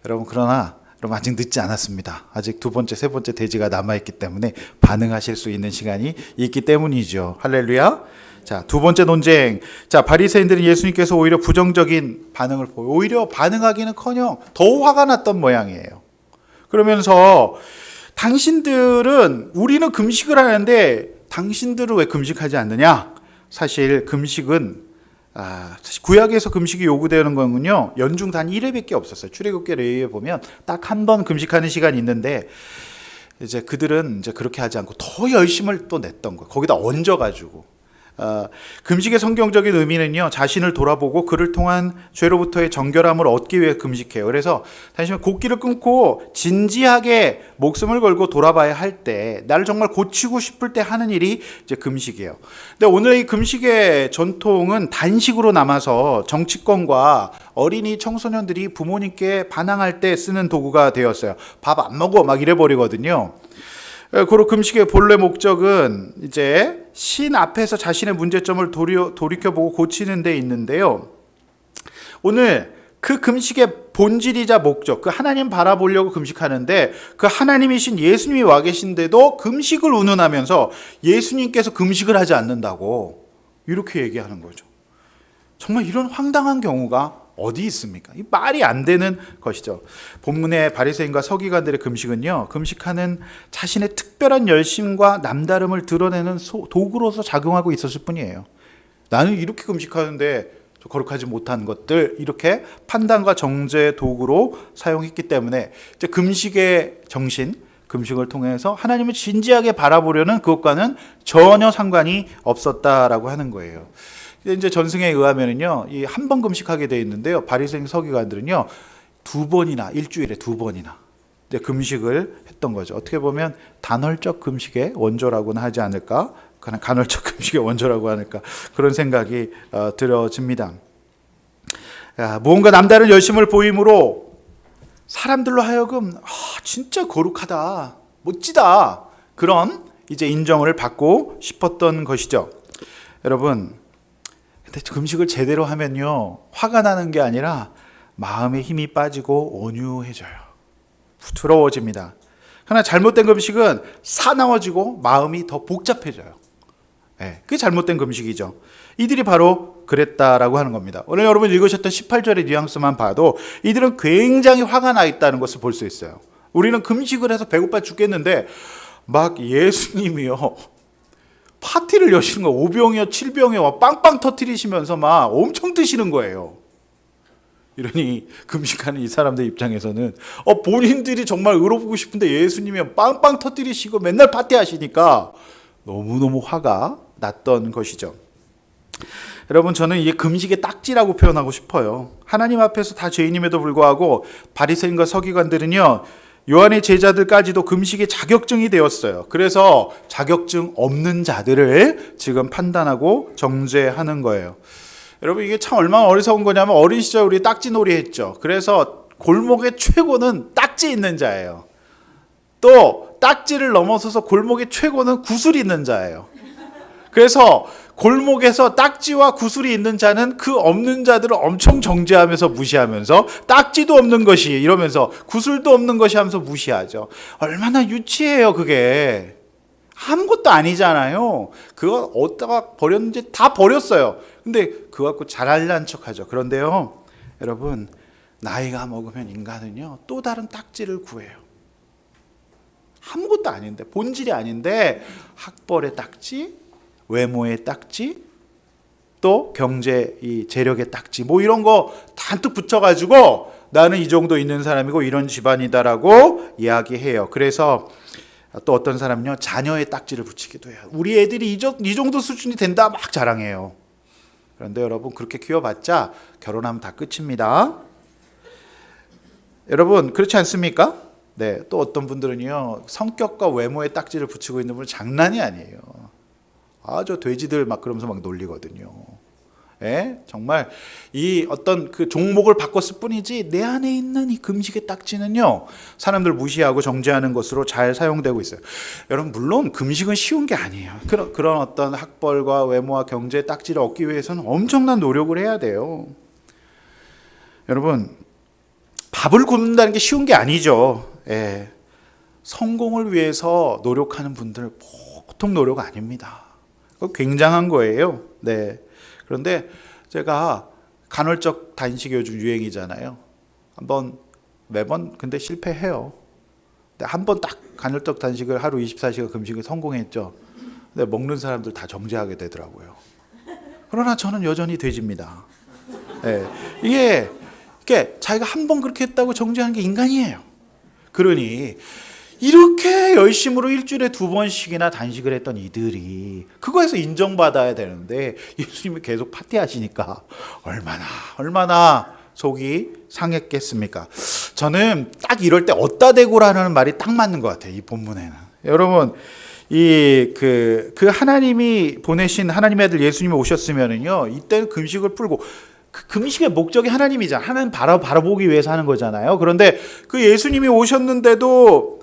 여러분 그러나 여러분 아직 늦지 않았습니다. 아직 두 번째, 세 번째 대지가 남아있기 때문에 반응하실 수 있는 시간이 있기 때문이죠. 할렐루야. 자, 두 번째 논쟁. 자, 바리새인들은 예수님께서 오히려 부정적인 반응을 보여 오히려 반응하기는커녕 더 화가 났던 모양이에요. 그러면서 당신들은 우리는 금식을 하는데 당신들은 왜 금식하지 않느냐? 사실 금식은 사실 구약에서 금식이 요구되는 거는요 연중 단 1회밖에 없었어요. 출애굽기 레위기에 보면 딱 한 번 금식하는 시간이 있는데 이제 그들은 이제 그렇게 하지 않고 더 열심을 또 냈던 거예요. 거기다 얹어가지고. 금식의 성경적인 의미는요 자신을 돌아보고 그를 통한 죄로부터의 정결함을 얻기 위해 금식해요. 그래서 다시 말해 곡기를 끊고 진지하게 목숨을 걸고 돌아봐야 할 때 나를 정말 고치고 싶을 때 하는 일이 이제 금식이에요. 근데 오늘 이 금식의 전통은 단식으로 남아서 정치권과 어린이 청소년들이 부모님께 반항할 때 쓰는 도구가 되었어요. 밥 안 먹어 막 이래 버리거든요. 그리고 금식의 본래 목적은 이제 신 앞에서 자신의 문제점을 돌이켜보고 고치는 데 있는데요. 오늘 그 금식의 본질이자 목적, 그 하나님 바라보려고 금식하는데 그 하나님이신 예수님이 와 계신데도 금식을 운운하면서 예수님께서 금식을 하지 않는다고 이렇게 얘기하는 거죠. 정말 이런 황당한 경우가 어디 있습니까? 이 말이 안 되는 것이죠. 본문의 바리새인과 서기관들의 금식은요, 금식하는 자신의 특별한 열심과 남다름을 드러내는 도구로서 작용하고 있었을 뿐이에요. 나는 이렇게 금식하는데 거룩하지 못한 것들, 이렇게 판단과 정죄의 도구로 사용했기 때문에 이제 금식의 정신, 금식을 통해서 하나님을 진지하게 바라보려는 그것과는 전혀 상관이 없었다라고 하는 거예요. 이제 전승에 의하면은요, 이 한 번 금식하게 돼 있는데요, 바리새인 서기관들은요 2번이나 일주일에 2번이나 이제 금식을 했던 거죠. 어떻게 보면 단헐적 금식의 원조라고는 하지 않을까, 그냥 간헐적 금식의 원조라고 하니까 그런 생각이 들어집니다. 무언가 남다른 열심을 보임으로 사람들로 하여금 진짜 거룩하다, 멋지다, 그런 이제 인정을 받고 싶었던 것이죠. 여러분, 근데 금식을 제대로 하면요, 화가 나는 게 아니라 마음의 힘이 빠지고 온유해져요. 부드러워집니다. 그러나 잘못된 금식은 사나워지고 마음이 더 복잡해져요. 그게 잘못된 금식이죠. 이들이 바로 그랬다라고 하는 겁니다. 오늘 여러분 읽으셨던 18절의 뉘앙스만 봐도 이들은 굉장히 화가 나 있다는 것을 볼 수 있어요. 우리는 금식을 해서 배고파 죽겠는데 막 예수님이요, 파티를 여시는 거, 5병이요 7병이요 빵빵 터뜨리시면서 막 엄청 드시는 거예요. 이러니 금식하는 이 사람들 입장에서는 본인들이 정말 의롭고 싶은데 예수님이 빵빵 터뜨리시고 맨날 파티하시니까 너무너무 화가 났던 것이죠. 여러분, 저는 이게 금식의 딱지라고 표현하고 싶어요. 하나님 앞에서 다 죄인임에도 불구하고 바리새인과 서기관들은요, 요한의 제자들까지도 금식의 자격증이 되었어요. 그래서 자격증 없는 자들을 지금 판단하고 정죄하는 거예요. 여러분, 이게 참 얼마나 어리석은 거냐면, 어린 시절 우리 딱지놀이 했죠. 그래서 골목의 최고는 딱지 있는 자예요. 또 딱지를 넘어서서 골목의 최고는 구슬이 있는 자예요. 그래서 골목에서 딱지와 구슬이 있는 자는 그 없는 자들을 엄청 정죄하면서 무시하면서, 딱지도 없는 것이 이러면서 구슬도 없는 것이 하면서 무시하죠. 얼마나 유치해요. 그게 아무것도 아니잖아요. 그거 어디다가 버렸는지 다 버렸어요. 근데 그거 갖고 잘할란 척하죠. 그런데요, 여러분, 나이가 먹으면 인간은요 또 다른 딱지를 구해요. 아무것도 아닌데, 본질이 아닌데 학벌의 딱지, 외모의 딱지, 또 경제 이 재력의 딱지, 뭐 이런 거 단뜩 붙여가지고 나는 이 정도 있는 사람이고 이런 집안이다라고 이야기해요. 그래서 또 어떤 사람은요 자녀의 딱지를 붙이기도 해요. 우리 애들이 이 정도 수준이 된다 막 자랑해요. 그런데 여러분, 그렇게 키워봤자 결혼하면 다 끝입니다. 여러분, 그렇지 않습니까? 네, 또 어떤 분들은요 성격과 외모의 딱지를 붙이고 있는 분은 장난이 아니에요. 저 돼지들 막 그러면서 막 놀리거든요. 정말 이 어떤 그 종목을 바꿨을 뿐이지 내 안에 있는 이 금식의 딱지는요 사람들 무시하고 정죄하는 것으로 잘 사용되고 있어요. 여러분, 물론 금식은 쉬운 게 아니에요. 그런 어떤 학벌과 외모와 경제의 딱지를 얻기 위해서는 엄청난 노력을 해야 돼요. 여러분, 밥을 굶는다는 게 쉬운 게 아니죠. 성공을 위해서 노력하는 분들 보통 노력 아닙니다. 굉장한 거예요. 네. 그런데 제가 간헐적 단식이 요즘 유행이잖아요. 매번 근데 실패해요. 한 번 딱 간헐적 단식을 하루 24시간 금식을 성공했죠. 근데 먹는 사람들 다 정죄하게 되더라고요. 그러나 저는 여전히 돼지입니다. 이게 자기가 한 번 그렇게 했다고 정죄하는 게 인간이에요. 그러니 이렇게 열심으로 일주일에 2번씩이나 단식을 했던 이들이 그거에서 인정받아야 되는데 예수님이 계속 파티하시니까 얼마나 속이 상했겠습니까? 저는 딱 이럴 때 어따 대고라는 말이 딱 맞는 것 같아요. 이 본문에는. 여러분, 그 하나님이 보내신 하나님의 아들 예수님이 오셨으면은요, 이때는 금식을 풀고, 그 금식의 목적이 하나님이잖아. 하나님 바라보기 위해서 하는 거잖아요. 그런데 그 예수님이 오셨는데도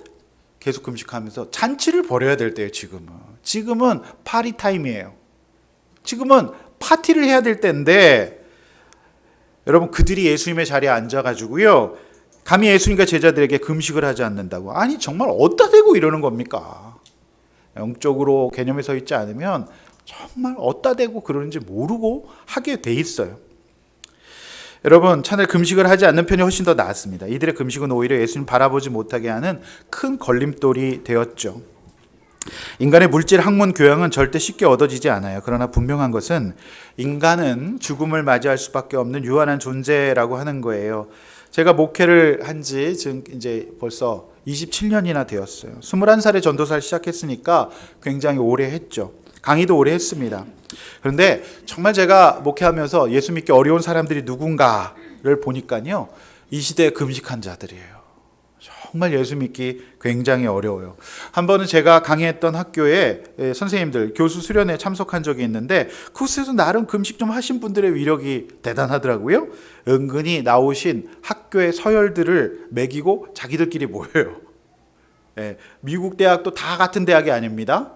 계속 금식하면서 잔치를 벌여야 될 때예요. 지금은 파티 타임이에요. 지금은 파티를 해야 될 때인데, 여러분, 그들이 예수님의 자리에 앉아가지고요, 감히 예수님과 제자들에게 금식을 하지 않는다고. 아니, 정말 어디다 대고 이러는 겁니까? 영적으로 개념에 서 있지 않으면 정말 어디다 대고 그러는지 모르고 하게 돼 있어요. 여러분, 차라리 금식을 하지 않는 편이 훨씬 더 나았습니다. 이들의 금식은 오히려 예수님 바라보지 못하게 하는 큰 걸림돌이 되었죠. 인간의 물질 학문 교양은 절대 쉽게 얻어지지 않아요. 그러나 분명한 것은 인간은 죽음을 맞이할 수밖에 없는 유한한 존재라고 하는 거예요. 제가 목회를 한 지 지금 이제 벌써 27년이나 되었어요. 21살에 전도사를 시작했으니까 굉장히 오래 했죠. 강의도 오래 했습니다. 그런데 정말 제가 목회하면서 예수 믿기 어려운 사람들이 누군가를 보니까요, 이 시대에 금식한 자들이에요. 정말 예수 믿기 굉장히 어려워요. 한 번은 제가 강의했던 학교에 선생님들, 교수 수련회에 참석한 적이 있는데 그곳에서 나름 금식 좀 하신 분들의 위력이 대단하더라고요. 은근히 나오신 학교의 서열들을 매기고 자기들끼리 모여요. 미국 대학도 다 같은 대학이 아닙니다.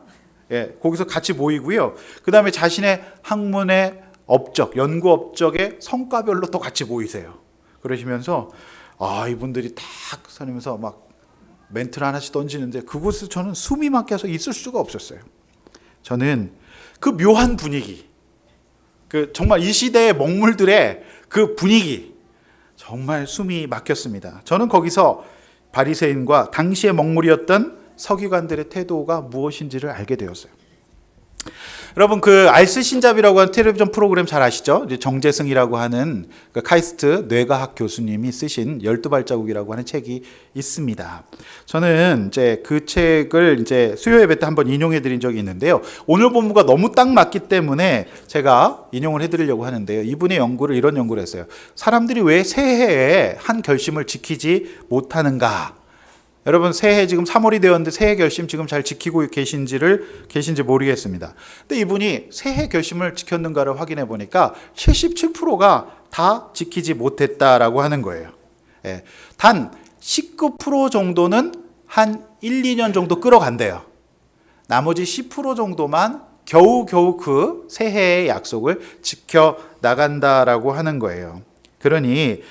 거기서 같이 모이고요. 그 다음에 자신의 학문의 업적, 연구 업적의 성과별로 또 같이 모이세요. 그러시면서 이분들이 딱 서면서 막 멘트를 하나씩 던지는데 그곳에서 저는 숨이 막혀서 있을 수가 없었어요. 저는 그 묘한 분위기, 정말 이 시대의 먹물들의 그 분위기, 정말 숨이 막혔습니다. 저는 거기서 바리새인과 당시의 먹물이었던 서기관들의 태도가 무엇인지를 알게 되었어요. 여러분, 알스 신잡이라고 하는 텔레비전 프로그램 잘 아시죠? 정재승이라고 하는 카이스트 뇌과학 교수님이 쓰신 12발자국이라고 하는 책이 있습니다. 저는 이제 그 책을 수요 예배 때 한번 인용해 드린 적이 있는데요. 오늘 본문과 너무 딱 맞기 때문에 제가 인용을 해 드리려고 하는데요. 이분의 이런 연구를 했어요. 사람들이 왜 새해에 한 결심을 지키지 못하는가? 여러분, 새해 지금 3월이 되었는데 새해 결심 지금 잘 지키고 계신지 모르겠습니다. 근데 이분이 새해 결심을 지켰는가를 확인해 보니까 77%가 다 지키지 못했다라고 하는 거예요. 단 19% 정도는 한 1, 2년 정도 끌어간대요. 나머지 10% 정도만 겨우겨우 그 새해의 약속을 지켜 나간다라고 하는 거예요. 그러니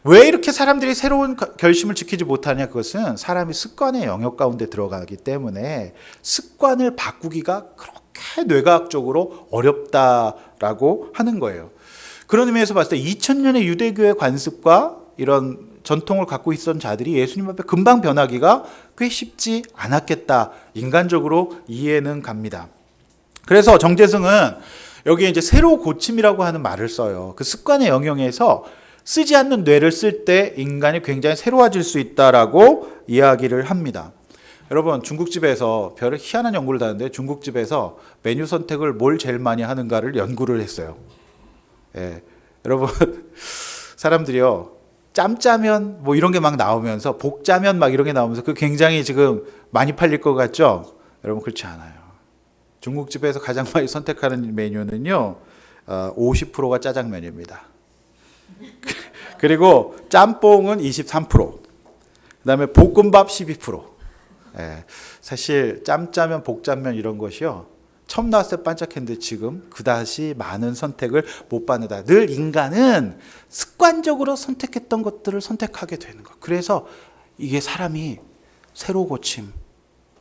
왜 이렇게 사람들이 새로운 결심을 지키지 못하냐? 그것은 사람이 습관의 영역 가운데 들어가기 때문에 습관을 바꾸기가 그렇게 뇌과학적으로 어렵다라고 하는 거예요. 그런 의미에서 봤을 때 2000년의 유대교의 관습과 이런 전통을 갖고 있었던 자들이 예수님 앞에 금방 변하기가 꽤 쉽지 않았겠다. 인간적으로 이해는 갑니다. 그래서 정재승은 여기에 새로 고침이라고 하는 말을 써요. 그 습관의 영역에서 쓰지 않는 뇌를 쓸 때 인간이 굉장히 새로워질 수 있다라고 이야기를 합니다. 여러분, 중국집에서 별의 희한한 연구를 하는데 중국집에서 메뉴 선택을 뭘 제일 많이 하는가를 연구를 했어요. 여러분, 사람들이요, 짬짜면 뭐 이런 게 막 나오면서 복짜면 막 이런 게 나오면서 그 굉장히 지금 많이 팔릴 것 같죠? 여러분, 그렇지 않아요. 중국집에서 가장 많이 선택하는 메뉴는요, 50%가 짜장면입니다. 그리고 짬뽕은 23%, 그다음에 볶음밥 12%. 사실 짬짜면 복짜면 이런 것이요, 처음 나왔을 때 반짝했는데 지금 그다지 많은 선택을 못 받는다. 늘 인간은 습관적으로 선택했던 것들을 선택하게 되는 것. 그래서 이게 사람이 새로 고침,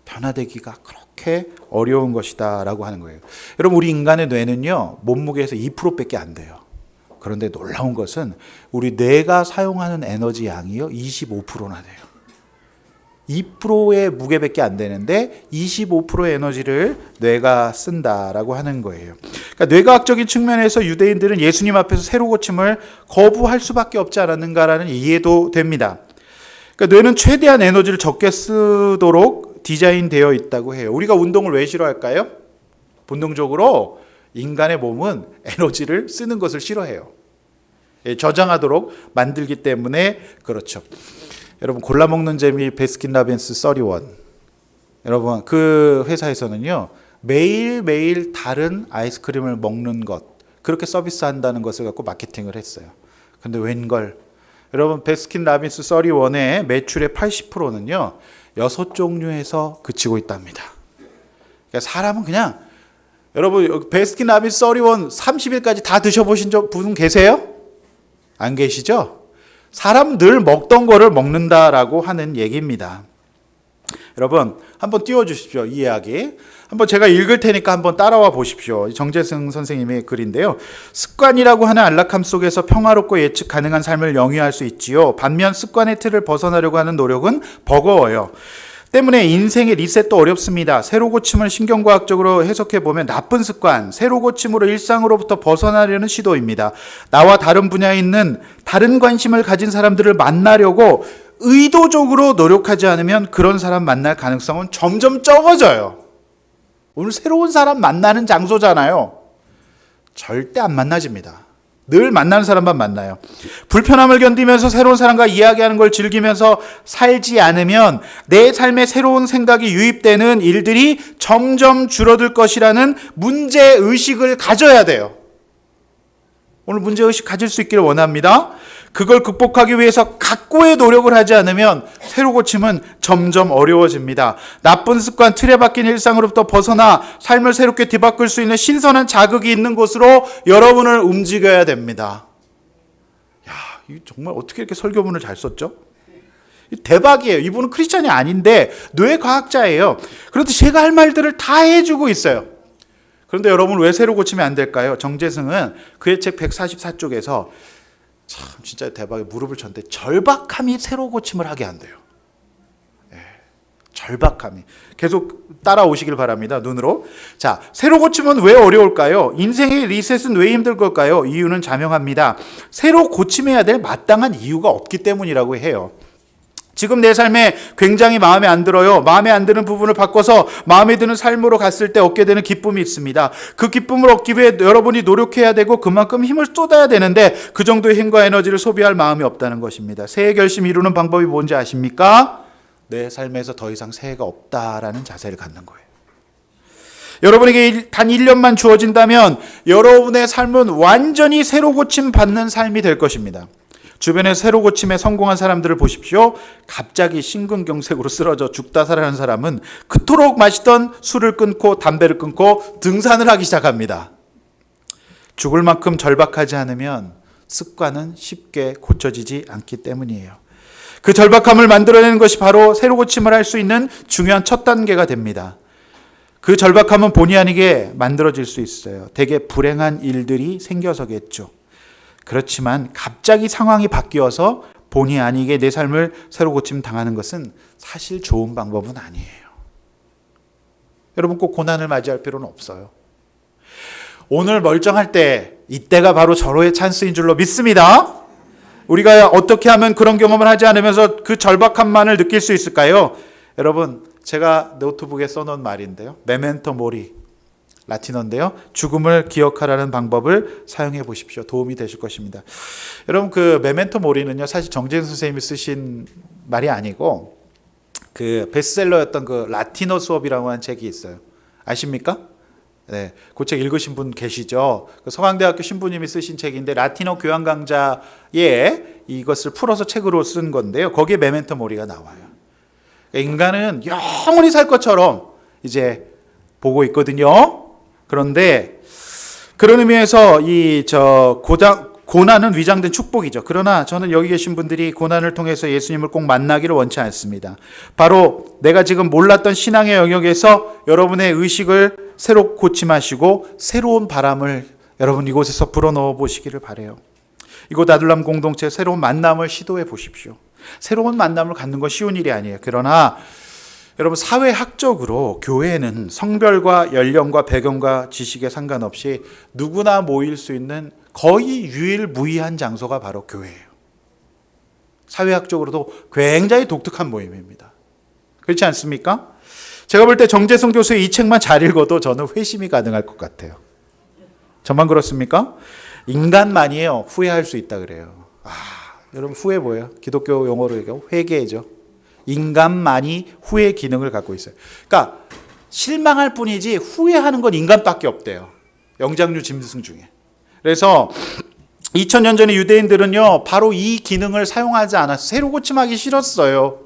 변화되기가 그렇게 어려운 것이다라고 하는 거예요. 여러분, 우리 인간의 뇌는요, 몸무게에서 2%밖에 안 돼요. 그런데 놀라운 것은 우리 뇌가 사용하는 에너지 양이요, 25%나 돼요. 2%의 무게밖에 안 되는데 25%의 에너지를 뇌가 쓴다라고 하는 거예요. 그러니까 뇌과학적인 측면에서 유대인들은 예수님 앞에서 새로 고침을 거부할 수밖에 없지 않았는가라는 이해도 됩니다. 그러니까 뇌는 최대한 에너지를 적게 쓰도록 디자인되어 있다고 해요. 우리가 운동을 왜 싫어할까요? 본능적으로 인간의 몸은 에너지를 쓰는 것을 싫어해요. 저장하도록 만들기 때문에 그렇죠. 여러분, 골라 먹는 재미 베스킨라빈스 31. 여러분, 그 회사에서는요, 매일매일 다른 아이스크림을 먹는 것, 그렇게 서비스한다는 것을 갖고 마케팅을 했어요. 근데 웬걸, 여러분, 베스킨라빈스 31의 매출의 80%는요 6종류에서 그치고 있답니다. 그러니까 사람은 그냥, 여러분, 베스킨라빈스 31 30일까지 다 드셔보신 분 계세요? 안 계시죠? 사람 늘 먹던 거를 먹는다라고 하는 얘기입니다. 여러분, 한번 띄워주십시오. 이 이야기 한번 제가 읽을 테니까 한번 따라와 보십시오. 정재승 선생님의 글인데요. 습관이라고 하는 안락함 속에서 평화롭고 예측 가능한 삶을 영위할 수 있지요. 반면 습관의 틀을 벗어나려고 하는 노력은 버거워요. 때문에 인생의 리셋도 어렵습니다. 새로 고침을 신경과학적으로 해석해보면 나쁜 습관, 새로 고침으로 일상으로부터 벗어나려는 시도입니다. 나와 다른 분야에 있는 다른 관심을 가진 사람들을 만나려고 의도적으로 노력하지 않으면 그런 사람 만날 가능성은 점점 적어져요. 오늘 새로운 사람 만나는 장소잖아요. 절대 안 만나집니다. 늘 만나는 사람만 만나요. 불편함을 견디면서 새로운 사람과 이야기하는 걸 즐기면서 살지 않으면 내 삶에 새로운 생각이 유입되는 일들이 점점 줄어들 것이라는 문제의식을 가져야 돼요. 오늘 문제의식 가질 수 있기를 원합니다. 그걸 극복하기 위해서 각고의 노력을 하지 않으면 새로 고침은 점점 어려워집니다. 나쁜 습관, 틀에 박힌 일상으로부터 벗어나 삶을 새롭게 뒤바꿀 수 있는 신선한 자극이 있는 곳으로 여러분을 움직여야 됩니다. 야, 정말 어떻게 이렇게 설교문을 잘 썼죠? 대박이에요. 이분은 크리스찬이 아닌데 뇌과학자예요. 그런데 제가 할 말들을 다 해주고 있어요. 그런데 여러분 왜 새로 고치면 안 될까요? 정재승은 그의 책 144쪽에서 참 진짜 대박에 무릎을 쳤는데 절박함이 새로 고침을 하게 한대요. 예, 절박함이. 계속 따라오시길 바랍니다. 눈으로. 자, 새로 고침은 왜 어려울까요? 인생의 리셋은 왜 힘들 걸까요? 이유는 자명합니다. 새로 고침해야 될 마땅한 이유가 없기 때문이라고 해요. 지금 내 삶에 굉장히 마음에 안 들어요. 마음에 안 드는 부분을 바꿔서 마음에 드는 삶으로 갔을 때 얻게 되는 기쁨이 있습니다. 그 기쁨을 얻기 위해 여러분이 노력해야 되고 그만큼 힘을 쏟아야 되는데 그 정도의 힘과 에너지를 소비할 마음이 없다는 것입니다. 새해 결심 이루는 방법이 뭔지 아십니까? 내 삶에서 더 이상 새해가 없다라는 자세를 갖는 거예요. 여러분에게 단 1년만 주어진다면 여러분의 삶은 완전히 새로 고침 받는 삶이 될 것입니다. 주변에 새로 고침에 성공한 사람들을 보십시오. 갑자기 심근경색으로 쓰러져 죽다 살아난 사람은 그토록 마시던 술을 끊고 담배를 끊고 등산을 하기 시작합니다. 죽을 만큼 절박하지 않으면 습관은 쉽게 고쳐지지 않기 때문이에요. 그 절박함을 만들어내는 것이 바로 새로 고침을 할 수 있는 중요한 첫 단계가 됩니다. 그 절박함은 본의 아니게 만들어질 수 있어요. 되게 불행한 일들이 생겨서겠죠. 그렇지만 갑자기 상황이 바뀌어서 본의 아니게 내 삶을 새로 고침 당하는 것은 사실 좋은 방법은 아니에요. 여러분 꼭 고난을 맞이할 필요는 없어요. 오늘 멀쩡할 때 이때가 바로 절호의 찬스인 줄로 믿습니다. 우리가 어떻게 하면 그런 경험을 하지 않으면서 그 절박함만을 느낄 수 있을까요? 여러분 제가 노트북에 써놓은 말인데요. 메멘토 모리. 라틴어인데요. 죽음을 기억하라는 방법을 사용해 보십시오. 도움이 되실 것입니다. 여러분 그 메멘토 모리는요. 사실 정재승 선생님이 쓰신 말이 아니고 그 베스트셀러였던 그 라틴어 수업이라고 하는 책이 있어요. 아십니까? 네, 그 책 읽으신 분 계시죠? 그 서강대학교 신부님이 쓰신 책인데 라틴어 교양 강좌에 이것을 풀어서 책으로 쓴 건데요. 거기에 메멘토 모리가 나와요. 인간은 영원히 살 것처럼 이제 보고 있거든요. 그런데 그런 의미에서 고난은 위장된 축복이죠. 그러나 저는 여기 계신 분들이 고난을 통해서 예수님을 꼭 만나기를 원치 않습니다. 바로 내가 지금 몰랐던 신앙의 영역에서 여러분의 의식을 새로 고침하시고 새로운 바람을 여러분 이곳에서 불어넣어 보시기를 바라요. 이곳 아둘람 공동체 새로운 만남을 시도해 보십시오. 새로운 만남을 갖는 건 쉬운 일이 아니에요. 그러나 여러분 사회학적으로 교회는 성별과 연령과 배경과 지식에 상관없이 누구나 모일 수 있는 거의 유일무이한 장소가 바로 교회예요. 사회학적으로도 굉장히 독특한 모임입니다. 그렇지 않습니까? 제가 볼 때 정재승 교수의 이 책만 잘 읽어도 저는 회심이 가능할 것 같아요. 저만 그렇습니까? 인간만이에요. 후회할 수 있다 그래요. 여러분 후회 뭐예요? 기독교 용어로 얘기하면 회개죠. 인간만이 후회 기능을 갖고 있어요. 그러니까 실망할 뿐이지 후회하는 건 인간밖에 없대요. 영장류 짐승 중에. 그래서 2000년 전에 유대인들은요. 바로 이 기능을 사용하지 않았어요. 새로 고침하기 싫었어요.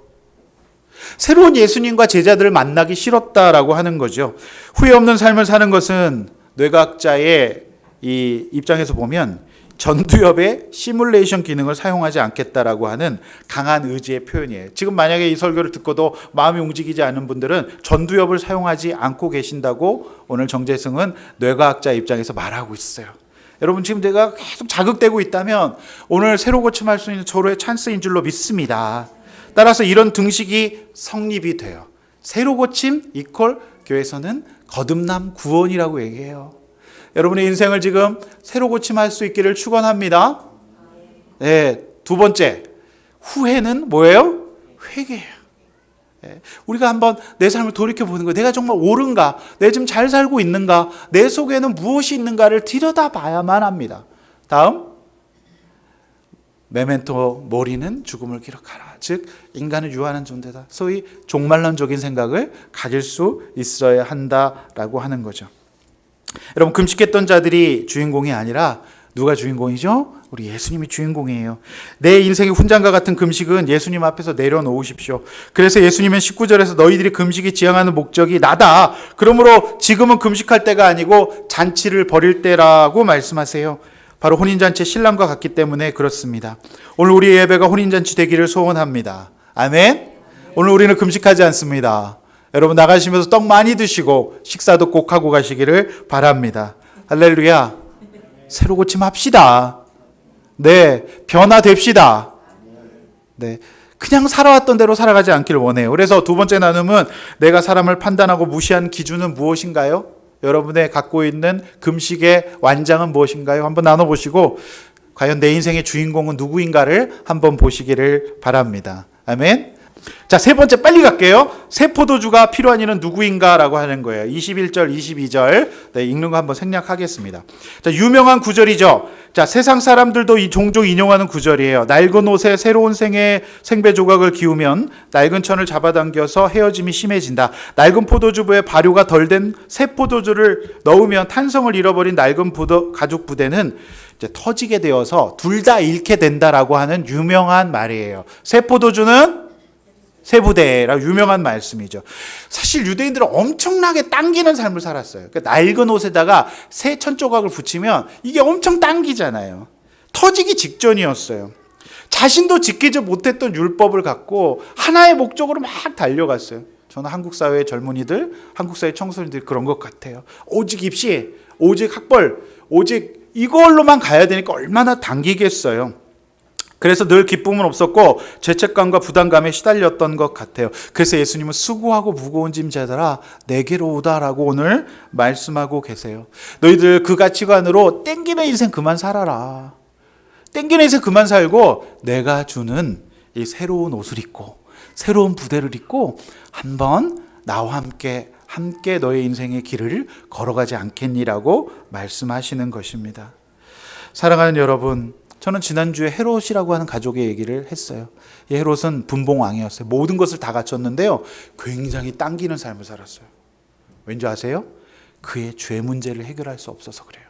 새로운 예수님과 제자들을 만나기 싫었다라고 하는 거죠. 후회 없는 삶을 사는 것은 뇌과학자의 이 입장에서 보면 전두엽의 시뮬레이션 기능을 사용하지 않겠다라고 하는 강한 의지의 표현이에요. 지금 만약에 이 설교를 듣고도 마음이 움직이지 않는 분들은 전두엽을 사용하지 않고 계신다고 오늘 정재승은 뇌과학자 입장에서 말하고 있어요. 여러분 지금 내가 계속 자극되고 있다면 오늘 새로 고침할 수 있는 절호의 찬스인 줄로 믿습니다. 따라서 이런 등식이 성립이 돼요. 새로 고침 이퀄 교회에서는 거듭남 구원이라고 얘기해요. 여러분의 인생을 지금 새로 고침할 수 있기를 축원합니다. 네, 두 번째 후회는 뭐예요? 회개해요. 우리가 한번 내 삶을 돌이켜보는 거예요. 내가 정말 옳은가? 내가 지금 잘 살고 있는가? 내 속에는 무엇이 있는가를 들여다봐야만 합니다. 다음, 메멘토 모리는 죽음을 기록하라. 즉 인간을 유한한 존재다. 소위 종말론적인 생각을 가질 수 있어야 한다라고 하는 거죠. 여러분, 금식했던 자들이 주인공이 아니라 누가 주인공이죠? 우리 예수님이 주인공이에요. 내 인생의 훈장과 같은 금식은 예수님 앞에서 내려놓으십시오. 그래서 예수님은 19절에서 너희들이 금식이 지향하는 목적이 나다. 그러므로 지금은 금식할 때가 아니고 잔치를 벌일 때라고 말씀하세요. 바로 혼인잔치의 신랑과 같기 때문에 그렇습니다. 오늘 우리 예배가 혼인잔치 되기를 소원합니다. 아멘. 오늘 우리는 금식하지 않습니다. 여러분, 나가시면서 떡 많이 드시고 식사도 꼭 하고 가시기를 바랍니다. 할렐루야. 새로 고침합시다. 네, 변화됩시다. 네, 그냥 살아왔던 대로 살아가지 않기를 원해요. 그래서 두 번째 나눔은 내가 사람을 판단하고 무시한 기준은 무엇인가요? 여러분의 갖고 있는 금식의 완장은 무엇인가요? 한번 나눠보시고 과연 내 인생의 주인공은 누구인가를 한번 보시기를 바랍니다. 아멘. 자, 세 번째 빨리 갈게요. 새 포도주가 필요한 이는 누구인가라고 하는 거예요. 21절, 22절. 네, 읽는 거 한번 생략하겠습니다. 자, 유명한 구절이죠. 자, 세상 사람들도 이 종종 인용하는 구절이에요. 낡은 옷에 새로운 생배 조각을 기우면 낡은 천을 잡아당겨서 헤어짐이 심해진다. 낡은 포도주부에 발효가 덜 된 새 포도주를 넣으면 탄성을 잃어버린 낡은 가죽 부대는 이제 터지게 되어서 둘 다 잃게 된다라고 하는 유명한 말이에요. 새 포도주는 새 부대라 유명한 말씀이죠. 사실 유대인들은 엄청나게 당기는 삶을 살았어요. 그러니까 낡은 옷에다가 새 천 조각을 붙이면 이게 엄청 당기잖아요. 터지기 직전이었어요. 자신도 지키지 못했던 율법을 갖고 하나의 목적으로 막 달려갔어요. 저는 한국 사회의 젊은이들, 한국 사회 청소년들이 그런 것 같아요. 오직 입시, 오직 학벌, 오직 이걸로만 가야 되니까 얼마나 당기겠어요. 그래서 늘 기쁨은 없었고 죄책감과 부담감에 시달렸던 것 같아요. 그래서 예수님은 수고하고 무거운 짐자들아 내게로 오다라고 오늘 말씀하고 계세요. 너희들 그 가치관으로 땡기는 인생 그만 살아라. 땡기는 인생 그만 살고 내가 주는 이 새로운 옷을 입고 새로운 부대를 입고 한번 나와 함께 너의 인생의 길을 걸어가지 않겠니라고 말씀하시는 것입니다. 사랑하는 여러분, 저는 지난주에 헤롯이라고 하는 가족의 얘기를 했어요. 이 헤롯은 분봉왕이었어요. 모든 것을 다 갖췄는데요, 굉장히 당기는 삶을 살았어요. 왠지 아세요? 그의 죄 문제를 해결할 수 없어서 그래요.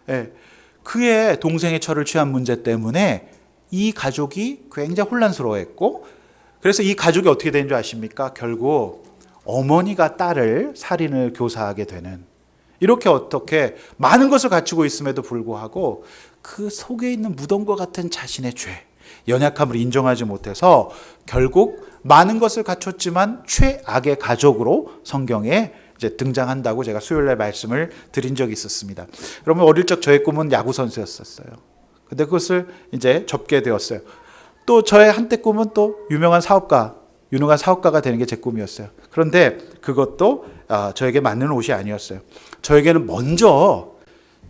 네, 그의 동생의 철을 취한 문제 때문에 이 가족이 굉장히 혼란스러워했고, 그래서 이 가족이 어떻게 된 줄 아십니까? 결국 어머니가 딸을 살인을 교사하게 되는, 이렇게 어떻게 많은 것을 갖추고 있음에도 불구하고 그 속에 있는 무덤과 같은 자신의 죄, 연약함을 인정하지 못해서 결국 많은 것을 갖췄지만 최악의 가족으로 성경에 이제 등장한다고 제가 수요일날 말씀을 드린 적이 있었습니다. 여러분, 어릴 적 저의 꿈은 야구 선수였었어요. 근데 그것을 이제 접게 되었어요. 또 저의 한때 꿈은 또 유능한 사업가가 되는 게 제 꿈이었어요. 그런데 그것도 저에게 맞는 옷이 아니었어요. 저에게는 먼저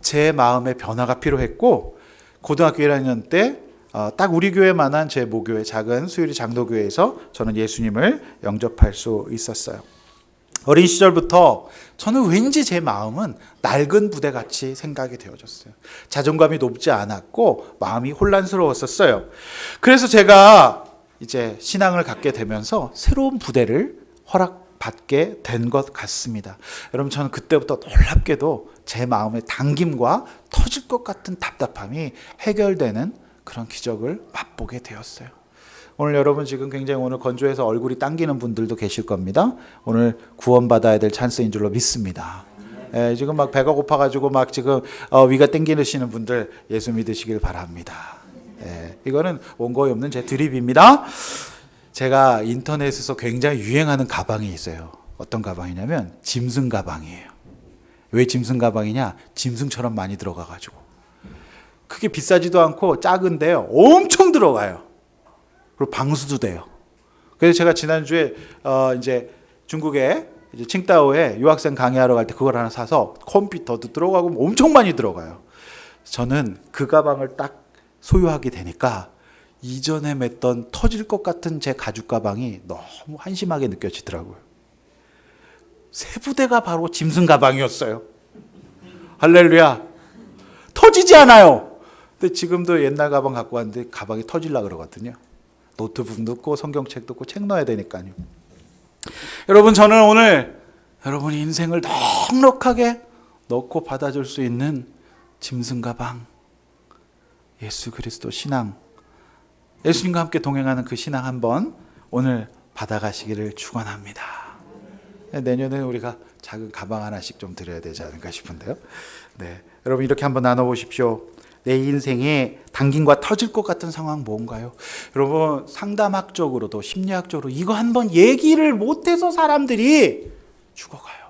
제 마음의 변화가 필요했고, 고등학교 1학년 때 딱 우리 교회만한 제 모교회, 작은 수유리 장로교회에서 저는 예수님을 영접할 수 있었어요. 어린 시절부터 저는 왠지 제 마음은 낡은 부대같이 생각이 되어졌어요. 자존감이 높지 않았고 마음이 혼란스러웠었어요. 그래서 제가 이제 신앙을 갖게 되면서 새로운 부대를 허락받게 된 것 같습니다. 여러분, 저는 그때부터 놀랍게도 제 마음의 당김과 터질 것 같은 답답함이 해결되는 그런 기적을 맛보게 되었어요. 오늘 여러분 지금 굉장히 오늘 건조해서 얼굴이 당기는 분들도 계실 겁니다. 오늘 구원받아야 될 찬스인 줄로 믿습니다. 지금 막 배가 고파가지고 막 지금 위가 당기시는 분들 예수 믿으시길 바랍니다. 이거는 원고에 없는 제 드립입니다. 제가 인터넷에서 굉장히 유행하는 가방이 있어요. 어떤 가방이냐면 짐승 가방이에요. 왜 짐승 가방이냐? 짐승처럼 많이 들어가가지고. 크게 비싸지도 않고 작은데요, 엄청 들어가요. 그리고 방수도 돼요. 그래서 제가 지난주에 이제 중국에 이제 칭다오에 유학생 강의하러 갈 때 그걸 하나 사서 컴퓨터도 들어가고 엄청 많이 들어가요. 저는 그 가방을 딱 소유하게 되니까 이전에 맸던 터질 것 같은 제 가죽 가방이 너무 한심하게 느껴지더라고요. 새 부대가 바로 짐승 가방이었어요. 할렐루야. 터지지 않아요. 근데 지금도 옛날 가방 갖고 왔는데 가방이 터질라 그러거든요. 노트북 넣고 성경책 넣고 책 넣어야 되니까요. 여러분, 저는 오늘 여러분이 인생을 넉넉하게 넣고 받아줄 수 있는 짐승 가방, 예수 그리스도 신앙, 예수님과 함께 동행하는 그 신앙 한번 오늘 받아가시기를 축원합니다. 내년에 우리가 작은 가방 하나씩 좀 드려야 되지 않을까 싶은데요. 네, 여러분 이렇게 한번 나눠보십시오. 내 인생에 당김과 터질 것 같은 상황 뭔가요? 여러분, 상담학적으로도 심리학적으로 이거 한번 얘기를 못해서 사람들이 죽어가요.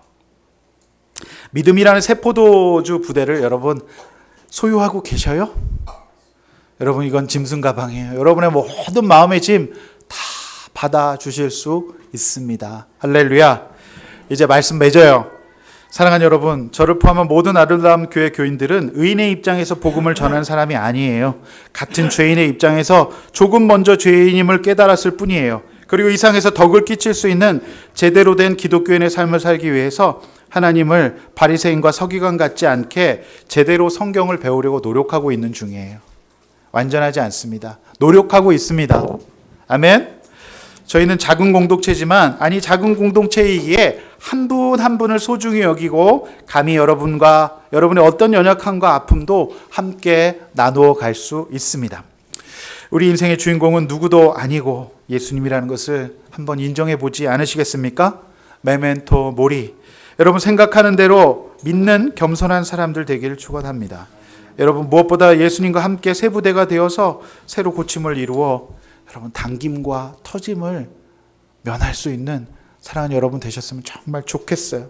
믿음이라는 새포도주 부대를 여러분 소유하고 계셔요? 여러분, 이건 짐승 가방이에요. 여러분의 모든 마음의 짐 다 받아주실 수 있습니다. 할렐루야. 이제 말씀 맺어요. 사랑하는 여러분, 저를 포함한 모든 아름다운 교회 교인들은 의인의 입장에서 복음을 전하는 사람이 아니에요. 같은 죄인의 입장에서 조금 먼저 죄인임을 깨달았을 뿐이에요. 그리고 이 상에서 덕을 끼칠 수 있는 제대로 된 기독교인의 삶을 살기 위해서 하나님을 바리새인과 서기관 같지 않게 제대로 성경을 배우려고 노력하고 있는 중이에요. 완전하지 않습니다. 노력하고 있습니다. 아멘. 저희는 작은 공동체지만, 작은 공동체이기에 한 분 한 분을 소중히 여기고 감히 여러분과 여러분의 어떤 연약함과 아픔도 함께 나누어 갈 수 있습니다. 우리 인생의 주인공은 누구도 아니고 예수님이라는 것을 한번 인정해 보지 않으시겠습니까? 메멘토 모리. 여러분, 생각하는 대로 믿는 겸손한 사람들 되기를 축원합니다. 여러분, 무엇보다 예수님과 함께 새 부대가 되어서 새로 고침을 이루어 여러분 당김과 터짐을 면할 수 있는 사랑하는 여러분 되셨으면 정말 좋겠어요.